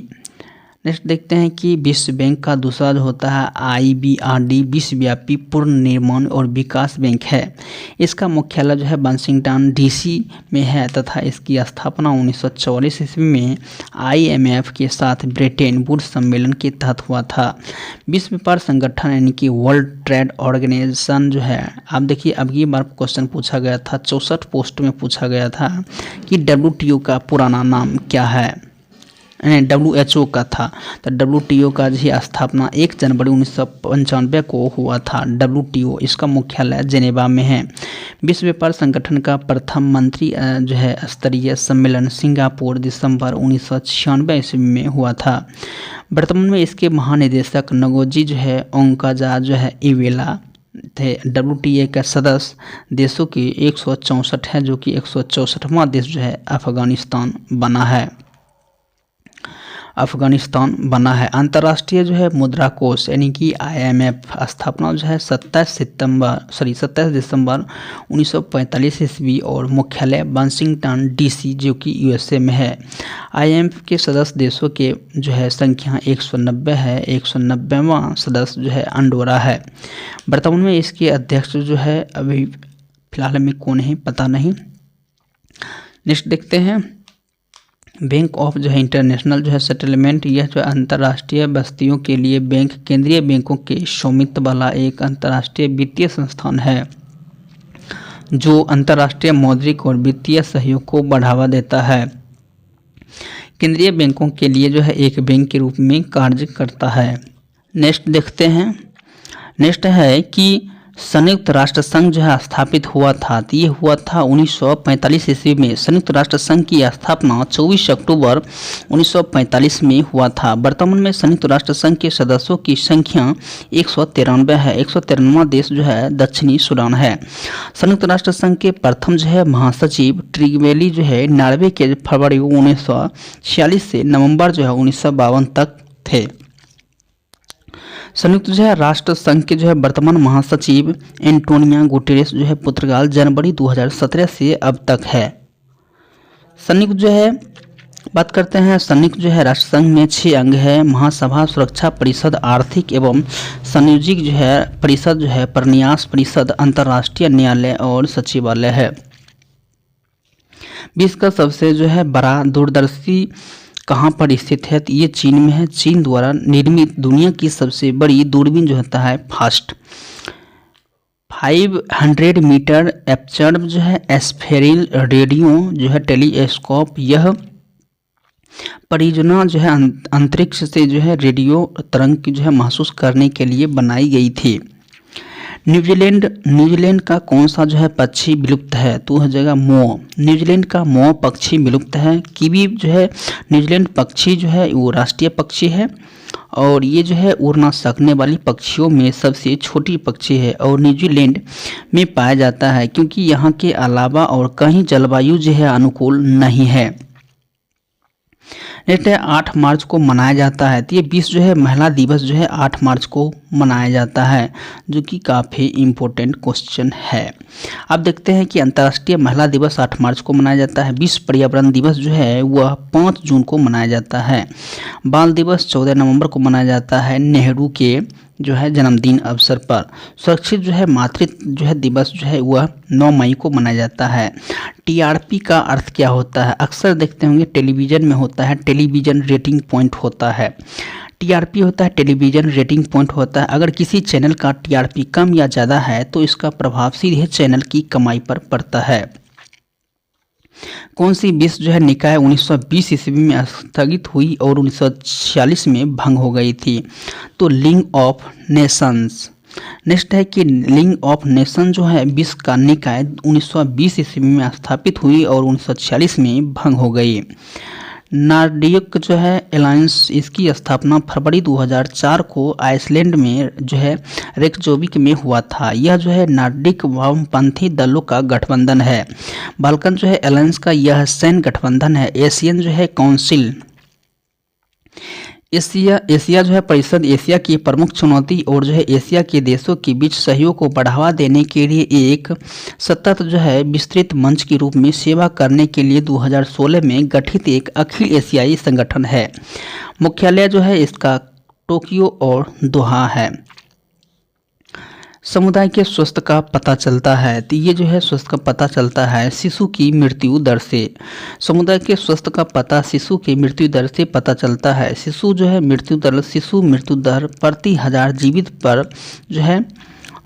नेक्स्ट देखते हैं कि विश्व बैंक का दूसरा जो होता है IBRD, विश्वव्यापी पुनर्निर्माण और विकास बैंक है। इसका मुख्यालय जो है वाशिंगटन DC में है तथा इसकी स्थापना 1944 ईस्वी में IMF के साथ ब्रिटेन वुड्स सम्मेलन के तहत हुआ था। विश्व व्यापार संगठन यानी कि वर्ल्ड ट्रेड ऑर्गेनाइजेशन जो है, आप देखिए अब ये बार क्वेश्चन पूछा गया था 64 पोस्ट में पूछा गया था कि WTO का पुराना नाम क्या है। WHO का था। तो WTO का जी स्थापना 1 जनवरी 1995 को हुआ था। WTO इसका मुख्यालय जेनेवा में है। विश्व व्यापार संगठन का प्रथम मंत्री जो है स्तरीय सम्मेलन सिंगापुर दिसंबर 1996 ईस्वी में हुआ था। वर्तमान में इसके महानिदेशक नगोजी जो है ओंकाजा जो है इवेला थे। WTA का सदस्य देशों की 164 है, जो कि 164वां देश जो है अफगानिस्तान बना है। अफगानिस्तान बना है। अंतर्राष्ट्रीय जो है मुद्रा कोष यानी कि IMF स्थापना जो है 27 दिसंबर 1945 ईस्वी और मुख्यालय वाशिंगटन DC जो कि USA में है। IMF के सदस्य देशों के जो है संख्या 190 है। 190वां सदस्य जो है अंडोरा है। वर्तमान में इसके अध्यक्ष जो है अभी फिलहाल में कौन है पता नहीं। नेक्स्ट देखते हैं बैंक ऑफ जो है इंटरनेशनल जो है सेटलमेंट। यह जो अंतर्राष्ट्रीय बस्तियों के लिए बैंक केंद्रीय बैंकों के स्वामित्व वाला एक अंतर्राष्ट्रीय वित्तीय संस्थान है जो अंतर्राष्ट्रीय मौद्रिक और वित्तीय सहयोग को बढ़ावा देता है। केंद्रीय बैंकों के लिए जो है एक बैंक के रूप में कार्य करता है। नेक्स्ट देखते हैं। नेक्स्ट है कि संयुक्त राष्ट्र संघ जो है स्थापित हुआ था। तो ये हुआ था 1945 ईस्वी में। संयुक्त राष्ट्र संघ की स्थापना 24 अक्टूबर 1945 में हुआ था। वर्तमान में संयुक्त राष्ट्र संघ के सदस्यों की संख्या 193 है। 193वां देश जो है दक्षिणी सूडान है। संयुक्त राष्ट्र संघ के प्रथम जो है महासचिव ट्रिगवेली जो है नॉर्वे के फरवरी 1946 से नवंबर जो है 1952 तक थे। संयुक्त जो है राष्ट्र संघ के जो है वर्तमान महासचिव एंटोनियो गुटेरेस जो है पुर्तगाल जनवरी 2017 से अब तक है। संयुक्त जो है बात करते हैं। संयुक्त जो है राष्ट्र संघ में 6 अंग है। महासभा, सुरक्षा परिषद, आर्थिक एवं संयोजिक जो है परिषद जो है परन्यास परिषद, अंतर्राष्ट्रीय न्यायालय और सचिवालय है। विश्व का सबसे जो है बड़ा दूरदर्शी कहाँ पर स्थित है? तो ये चीन में है। चीन द्वारा निर्मित दुनिया की सबसे बड़ी दूरबीन जो होता है फास्ट 500 मीटर एपर्चर जो है एस्फेरिल रेडियो जो है टेलीस्कोप। यह परियोजना जो है अंतरिक्ष से जो है रेडियो तरंग की जो है महसूस करने के लिए बनाई गई थी। न्यूजीलैंड का कौन सा जो है पक्षी विलुप्त है? तो हो जाएगा मोर। न्यूजीलैंड का मोर पक्षी विलुप्त है। कीवी जो है न्यूजीलैंड पक्षी जो है वो राष्ट्रीय पक्षी है और ये जो है उड़ ना सकने वाली पक्षियों में सबसे छोटी पक्षी है और न्यूजीलैंड में पाया जाता है क्योंकि यहाँ के अलावा और कहीं जलवायु जो है अनुकूल नहीं है। नेक्स्ट है 8 मार्च को मनाया जाता है। तो ये विश्व जो है महिला दिवस जो है 8 मार्च को मनाया जाता है जो कि काफ़ी इम्पोर्टेंट क्वेश्चन है। अब देखते हैं कि अंतर्राष्ट्रीय महिला दिवस 8 मार्च को मनाया जाता है। विश्व पर्यावरण दिवस जो है वह 5 जून को मनाया जाता है। बाल दिवस 14 नवंबर को मनाया जाता है नेहरू के जो है जन्मदिन अवसर पर। सुरक्षित जो है मातृत्व जो है दिवस जो है वह 9 मई को मनाया जाता है। TRP का अर्थ क्या होता है? अक्सर देखते होंगे टेलीविज़न में होता है टेलीविज़न रेटिंग पॉइंट होता है। TRP होता है टेलीविज़न रेटिंग पॉइंट होता है। अगर किसी चैनल का TRP कम या ज़्यादा है तो इसका प्रभाव सीधे चैनल की कमाई पर पड़ता है। कौन सी विश्व जो है निकाय 1920 ईस्वी में स्थगित हुई और 1946 में भंग हो गई थी? तो लीग ऑफ नेशंस। नेक्स्ट है कि लीग ऑफ नेशन जो है विश्व का निकाय 1920 ईस्वी में स्थापित हुई और 1946 में भंग हो गई। नार्डिक जो है अलायंस इसकी स्थापना फरवरी 2004 को आइसलैंड में जो है रेकजोविक में हुआ था। यह जो है नार्डिक वामपंथी दलों का गठबंधन है। बाल्कन जो है अलायंस का यह सैन्य गठबंधन है। एशियन जो है काउंसिल एशिया जो है परिषद एशिया की प्रमुख चुनौती और जो है एशिया के देशों के बीच सहयोग को बढ़ावा देने के लिए एक सतत जो है विस्तृत मंच के रूप में सेवा करने के लिए 2016 में गठित एक अखिल एशियाई संगठन है। मुख्यालय जो है इसका टोक्यो और दोहा है। समुदाय के स्वास्थ्य का पता चलता है। तो ये जो है स्वास्थ्य का पता चलता है शिशु की मृत्यु दर से। समुदाय के स्वास्थ्य का पता शिशु की मृत्यु दर से पता चलता है। शिशु मृत्यु दर प्रति 1000 जीवित पर जो है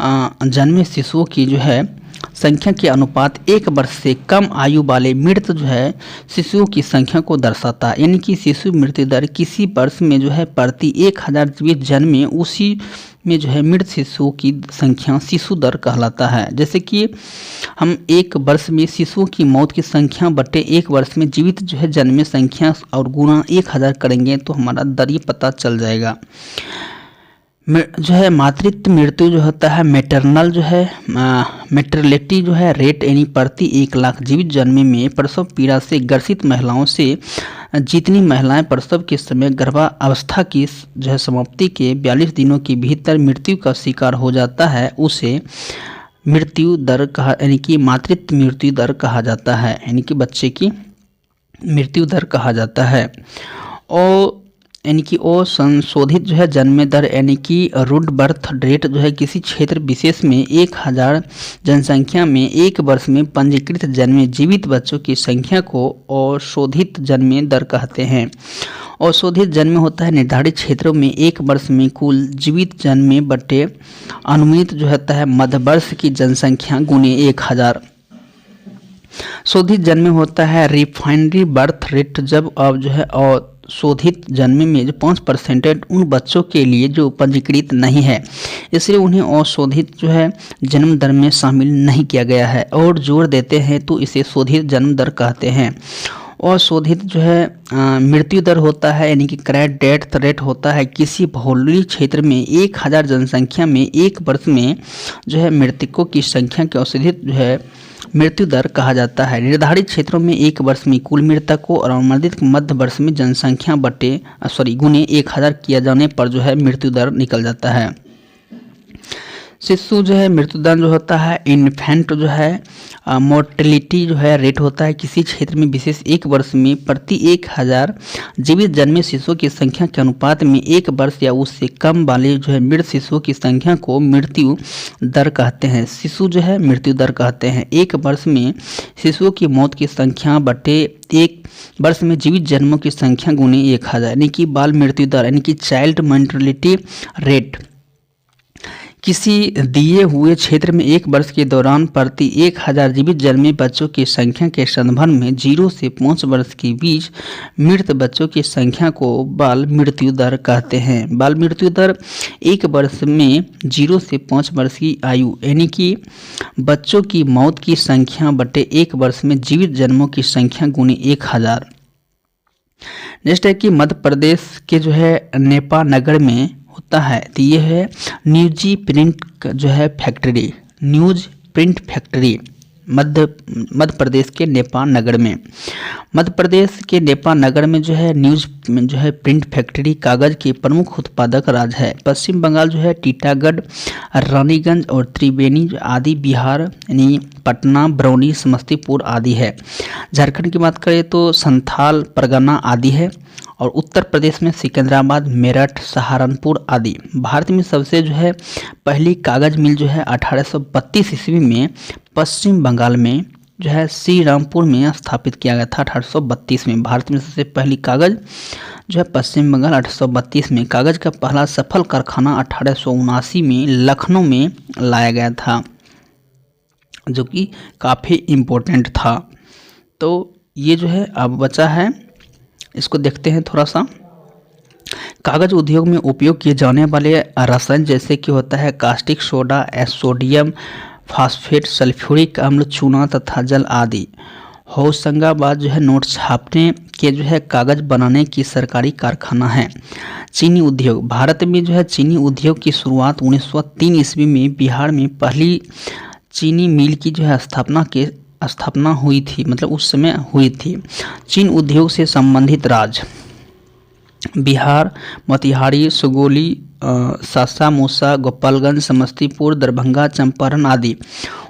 जन्मे शिशुओं की जो है संख्या के अनुपात 1 वर्ष से कम आयु वाले मृत जो है शिशुओं की संख्या को दर्शाता है। यानी कि शिशु मृत्यु दर किसी वर्ष में जो है प्रति 1000 जीवित जन्मे उसी में जो है मृत शिशुओं की संख्या शिशु दर कहलाता है। जैसे कि हम 1 वर्ष में शिशुओं की मौत की संख्या बटे 1 वर्ष में जीवित जो है जन्मे संख्या और गुणा 1000 करेंगे तो हमारा दर ये पता चल जाएगा। जो है मातृत्व मृत्यु जो होता है मैटरनल जो है मेटरलिटी जो है रेट यानी प्रति 1 लाख जीवित जन्मे में प्रसव पीड़ा से ग्रसित महिलाओं से जितनी महिलाएं प्रसव के समय गर्भावस्था की जो है समाप्ति के 42 दिनों के भीतर मृत्यु का शिकार हो जाता है उसे मृत्यु दर कहा यानी कि मातृत्व मृत्यु दर कहा जाता है, यानी कि बच्चे की मृत्यु दर कहा जाता है। और यानी कि वो संशोधित जो है जन्म दर यानी कि रूट बर्थ रेट जो है किसी क्षेत्र विशेष में 1000 जनसंख्या में एक वर्ष में पंजीकृत जन्मे जीवित बच्चों की संख्या को औशोधित जन्म दर कहते हैं। औशोधित जन्म होता है निर्धारित क्षेत्रों में एक वर्ष में कुल जीवित जन्मे बटे अनुमित जो होता है मध्य वर्ष की जनसंख्या गुने 1000। शोधित जन्म होता है रिफाइनरी बर्थ रेट जब अब जो है और शोधित जन्म में जो 5% उन बच्चों के लिए जो पंजीकृत नहीं है, इसलिए उन्हें अशोधित जो है जन्म दर में शामिल नहीं किया गया है और जोड़ देते हैं तो इसे शोधित जन्म दर कहते हैं। और शोधित जो है मृत्यु दर होता है यानी कि क्रैश डेथ रेट होता है किसी भौगोलिक क्षेत्र में 1000 जनसंख्या में एक वर्ष में जो है मृतकों की संख्या के अशोधित जो है मृत्यु दर कहा जाता है। निर्धारित क्षेत्रों में एक वर्ष में कुल मृतकों और अनुमानित मध्य वर्ष में जनसंख्या गुने 1000 किया जाने पर जो है मृत्यु दर निकल जाता है। शिशु जो है मृत्यु दर जो होता है इन्फेंट जो है मोर्टेलिटी जो है रेट होता है किसी क्षेत्र में विशेष एक वर्ष में प्रति 1000 जीवित जन्मे शिशुओं की संख्या के अनुपात में एक वर्ष या उससे कम वाले जो है मृत शिशुओं की संख्या को मृत्यु दर कहते हैं। शिशु जो है मृत्यु दर कहते हैं। एक वर्ष में शिशुओं की मौत की संख्या बटे एक वर्ष में जीवित जन्मों की संख्या गुने 1000 यानी कि बाल मृत्यु दर यानी कि चाइल्ड मोर्टेलिटी रेट किसी दिए हुए क्षेत्र में एक वर्ष के दौरान प्रति 1000 जीवित जन्मे बच्चों की संख्या के संदर्भ में 0 से 5 वर्ष के बीच मृत बच्चों की संख्या को बाल मृत्यु दर कहते हैं। बाल मृत्यु दर एक वर्ष में 0 से 5 वर्ष की आयु यानी कि बच्चों की मौत की संख्या बटे एक वर्ष में जीवित जन्मों की संख्या गुने 1000। नेक्स्ट है कि मध्य प्रदेश के जो है नेपा नगर में होता है तो ये है न्यूज प्रिंट जो है factory, news print factory Madhya Pradesh के नेपा नगर में। मध्य प्रदेश के नेपा नगर में जो है न्यूज जो है प्रिंट फैक्ट्री कागज़ के प्रमुख उत्पादक राज्य है। पश्चिम बंगाल जो है टीटागढ़, रानीगंज और त्रिवेणी आदि, बिहार यानी पटना, बरौनी, समस्तीपुर आदि है। झारखंड की बात करें तो संथाल परगना आदि है और उत्तर प्रदेश में सिकंदराबाद, मेरठ, सहारनपुर आदि। भारत में सबसे जो है पहली कागज़ मिल जो है 1832 ईस्वी में पश्चिम बंगाल में जो है श्री रामपुर में स्थापित किया गया था। 1832 में भारत में सबसे पहली कागज़ जो है पश्चिम बंगाल 1832 में। कागज़ का पहला सफल कारखाना 1879 में लखनऊ में लाया गया था जो कि काफ़ी इम्पोर्टेंट था। तो ये जो है अब बचा है, इसको देखते हैं थोड़ा सा। कागज़ उद्योग में उपयोग किए जाने वाले रसायन जैसे कि होता है caustic soda, sodium phosphate, sulphuric अम्ल, चूना तथा जल आदि। होशंगाबाद जो है नोट छापने के जो है कागज़ बनाने की सरकारी कारखाना है। चीनी उद्योग, भारत में जो है चीनी उद्योग की शुरुआत 1903 ईस्वी में बिहार में पहली चीनी मिल की जो है स्थापना हुई थी, मतलब उस समय हुई थी। चीन उद्योग से संबंधित राज्य बिहार, मोतिहारी, सुगौली, सासा, मूसा, गोपालगंज, समस्तीपुर, दरभंगा, चंपारण आदि।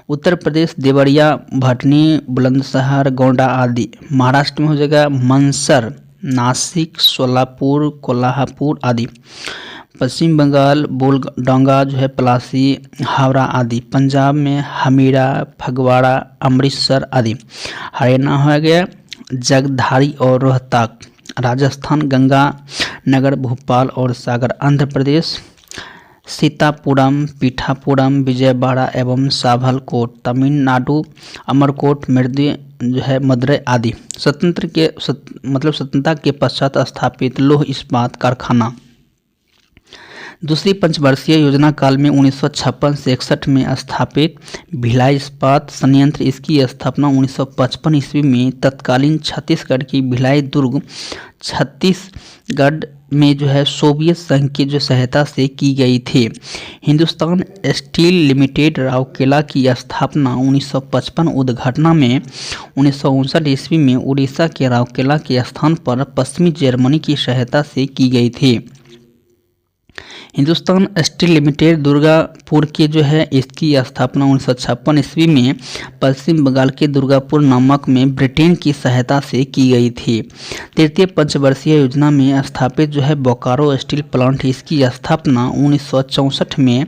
उत्तर प्रदेश देवरिया, भटनी, बुलंदशहर, गोंडा आदि। महाराष्ट्र में हो जाएगा मंदसौर, नासिक, सोलापुर, कोल्हापुर आदि। पश्चिम बंगाल बोलडोंगा जो है पलासी, हावड़ा आदि। पंजाब में हमीरा, फगवाड़ा, अमृतसर आदि। हरियाणा हो गया जगधारी और रोहतक। राजस्थान गंगा नगर, भोपाल और सागर। आंध्र प्रदेश सीतापुरम, पीठापुरम, विजयवाड़ा एवं साभलकोट। तमिलनाडु अमरकोट, मदुरै आदि। स्वतंत्रता के पश्चात स्थापित लौह इस्पात कारखाना। दूसरी पंचवर्षीय योजना काल में 1956 से 61 में स्थापित भिलाई इस्पात संयंत्र, इसकी स्थापना 1955 ईस्वी में तत्कालीन छत्तीसगढ़ की भिलाई दुर्ग छत्तीसगढ़ में जो है सोवियत संघ की जो सहायता से की गई थी। हिंदुस्तान स्टील लिमिटेड राउरकेला की स्थापना 1955 उद्घटना में 1959 ईस्वी में उड़ीसा के राउरकेला के स्थान पर पश्चिमी जर्मनी की सहायता से की गई थी। हिंदुस्तान स्टील लिमिटेड दुर्गापुर के जो है इसकी स्थापना 1956 ईस्वी में पश्चिम बंगाल के दुर्गापुर नामक में ब्रिटेन की सहायता से की गई थी। तृतीय पंचवर्षीय योजना में स्थापित जो है बोकारो स्टील प्लांट, इसकी स्थापना 1964 में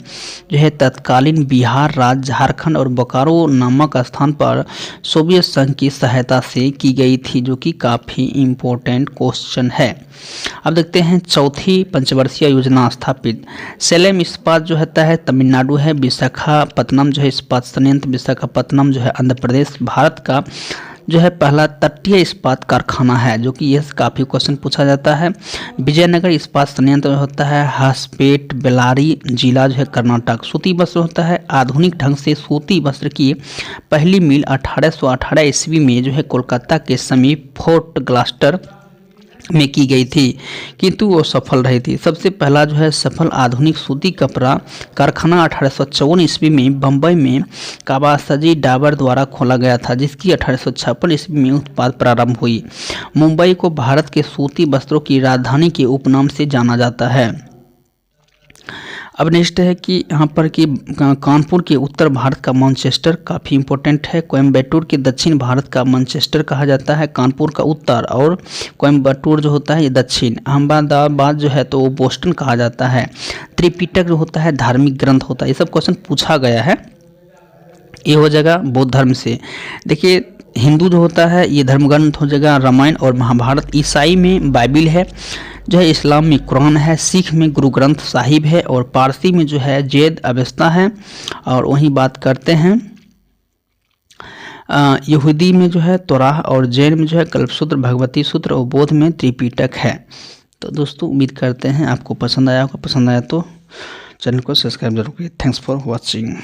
जो है तत्कालीन बिहार राज्य झारखंड और बोकारो नामक स्थान पर सोवियत संघ की सहायता से की गई थी, जो कि काफ़ी इम्पोर्टेंट क्वेश्चन है। अब देखते हैं चौथी पंचवर्षीय योजना स्थापित सेलेम इस्पात जो होता है तमिलनाडु है, विशाखापत्तनम जो है इस्पात संयंत्र विशाखापत्तनम जो है आंध्र प्रदेश, भारत का जो है पहला तटीय इस्पात कारखाना है, जो कि यह काफ़ी क्वेश्चन पूछा जाता है। विजयनगर इस्पात संयंत्र होता है हासपेट बेल्लारी जिला जो है कर्नाटक। सूती वस्त्र होता है आधुनिक ढंग से सूती वस्त्र की पहली मिल 1818 ईस्वी में जो है कोलकाता के समीप फोर्ट ग्लास्टर में की गई थी, किंतु वो सफल रही थी। सबसे पहला जो है सफल आधुनिक सूती कपड़ा कारखाना 1854 ईस्वी में बम्बई में कावासाकी डाबर द्वारा खोला गया था, जिसकी 1856 ईस्वी में उत्पाद प्रारंभ हुई। मुंबई को भारत के सूती वस्त्रों की राजधानी के उपनाम से जाना जाता है। अब नेक्स्ट है कि यहाँ पर कि कानपुर के उत्तर भारत का मैनचेस्टर काफ़ी इंपॉर्टेंट है। कोयम्बटूर के दक्षिण भारत का मैनचेस्टर कहा जाता है, कानपुर का उत्तर और कोयम्बटूर जो होता है ये दक्षिण। अहमदाबाद जो है तो वो बोस्टन कहा जाता है। त्रिपिटक जो होता है धार्मिक ग्रंथ होता है। ये सब क्वेश्चन पूछा गया है, ये हो जाएगा बौद्ध धर्म से। देखिए हिंदू जो होता है ये धर्म ग्रंथ हो जाएगा रामायण और महाभारत। ईसाई में बाइबिल है, जो है इस्लाम में कुरान है, सिख में गुरु ग्रंथ साहिब है और पारसी में जो है जैद अवेस्ता है। और वहीं बात करते हैं यहूदी में जो है तोराह और जैन में जो है कल्पसूत्र भगवती सूत्र और बौद्ध में त्रिपिटक है। तो दोस्तों उम्मीद करते हैं आपको पसंद आया होगा। पसंद आया तो चैनल को सब्सक्राइब जरूर करिए। Thanks for watching.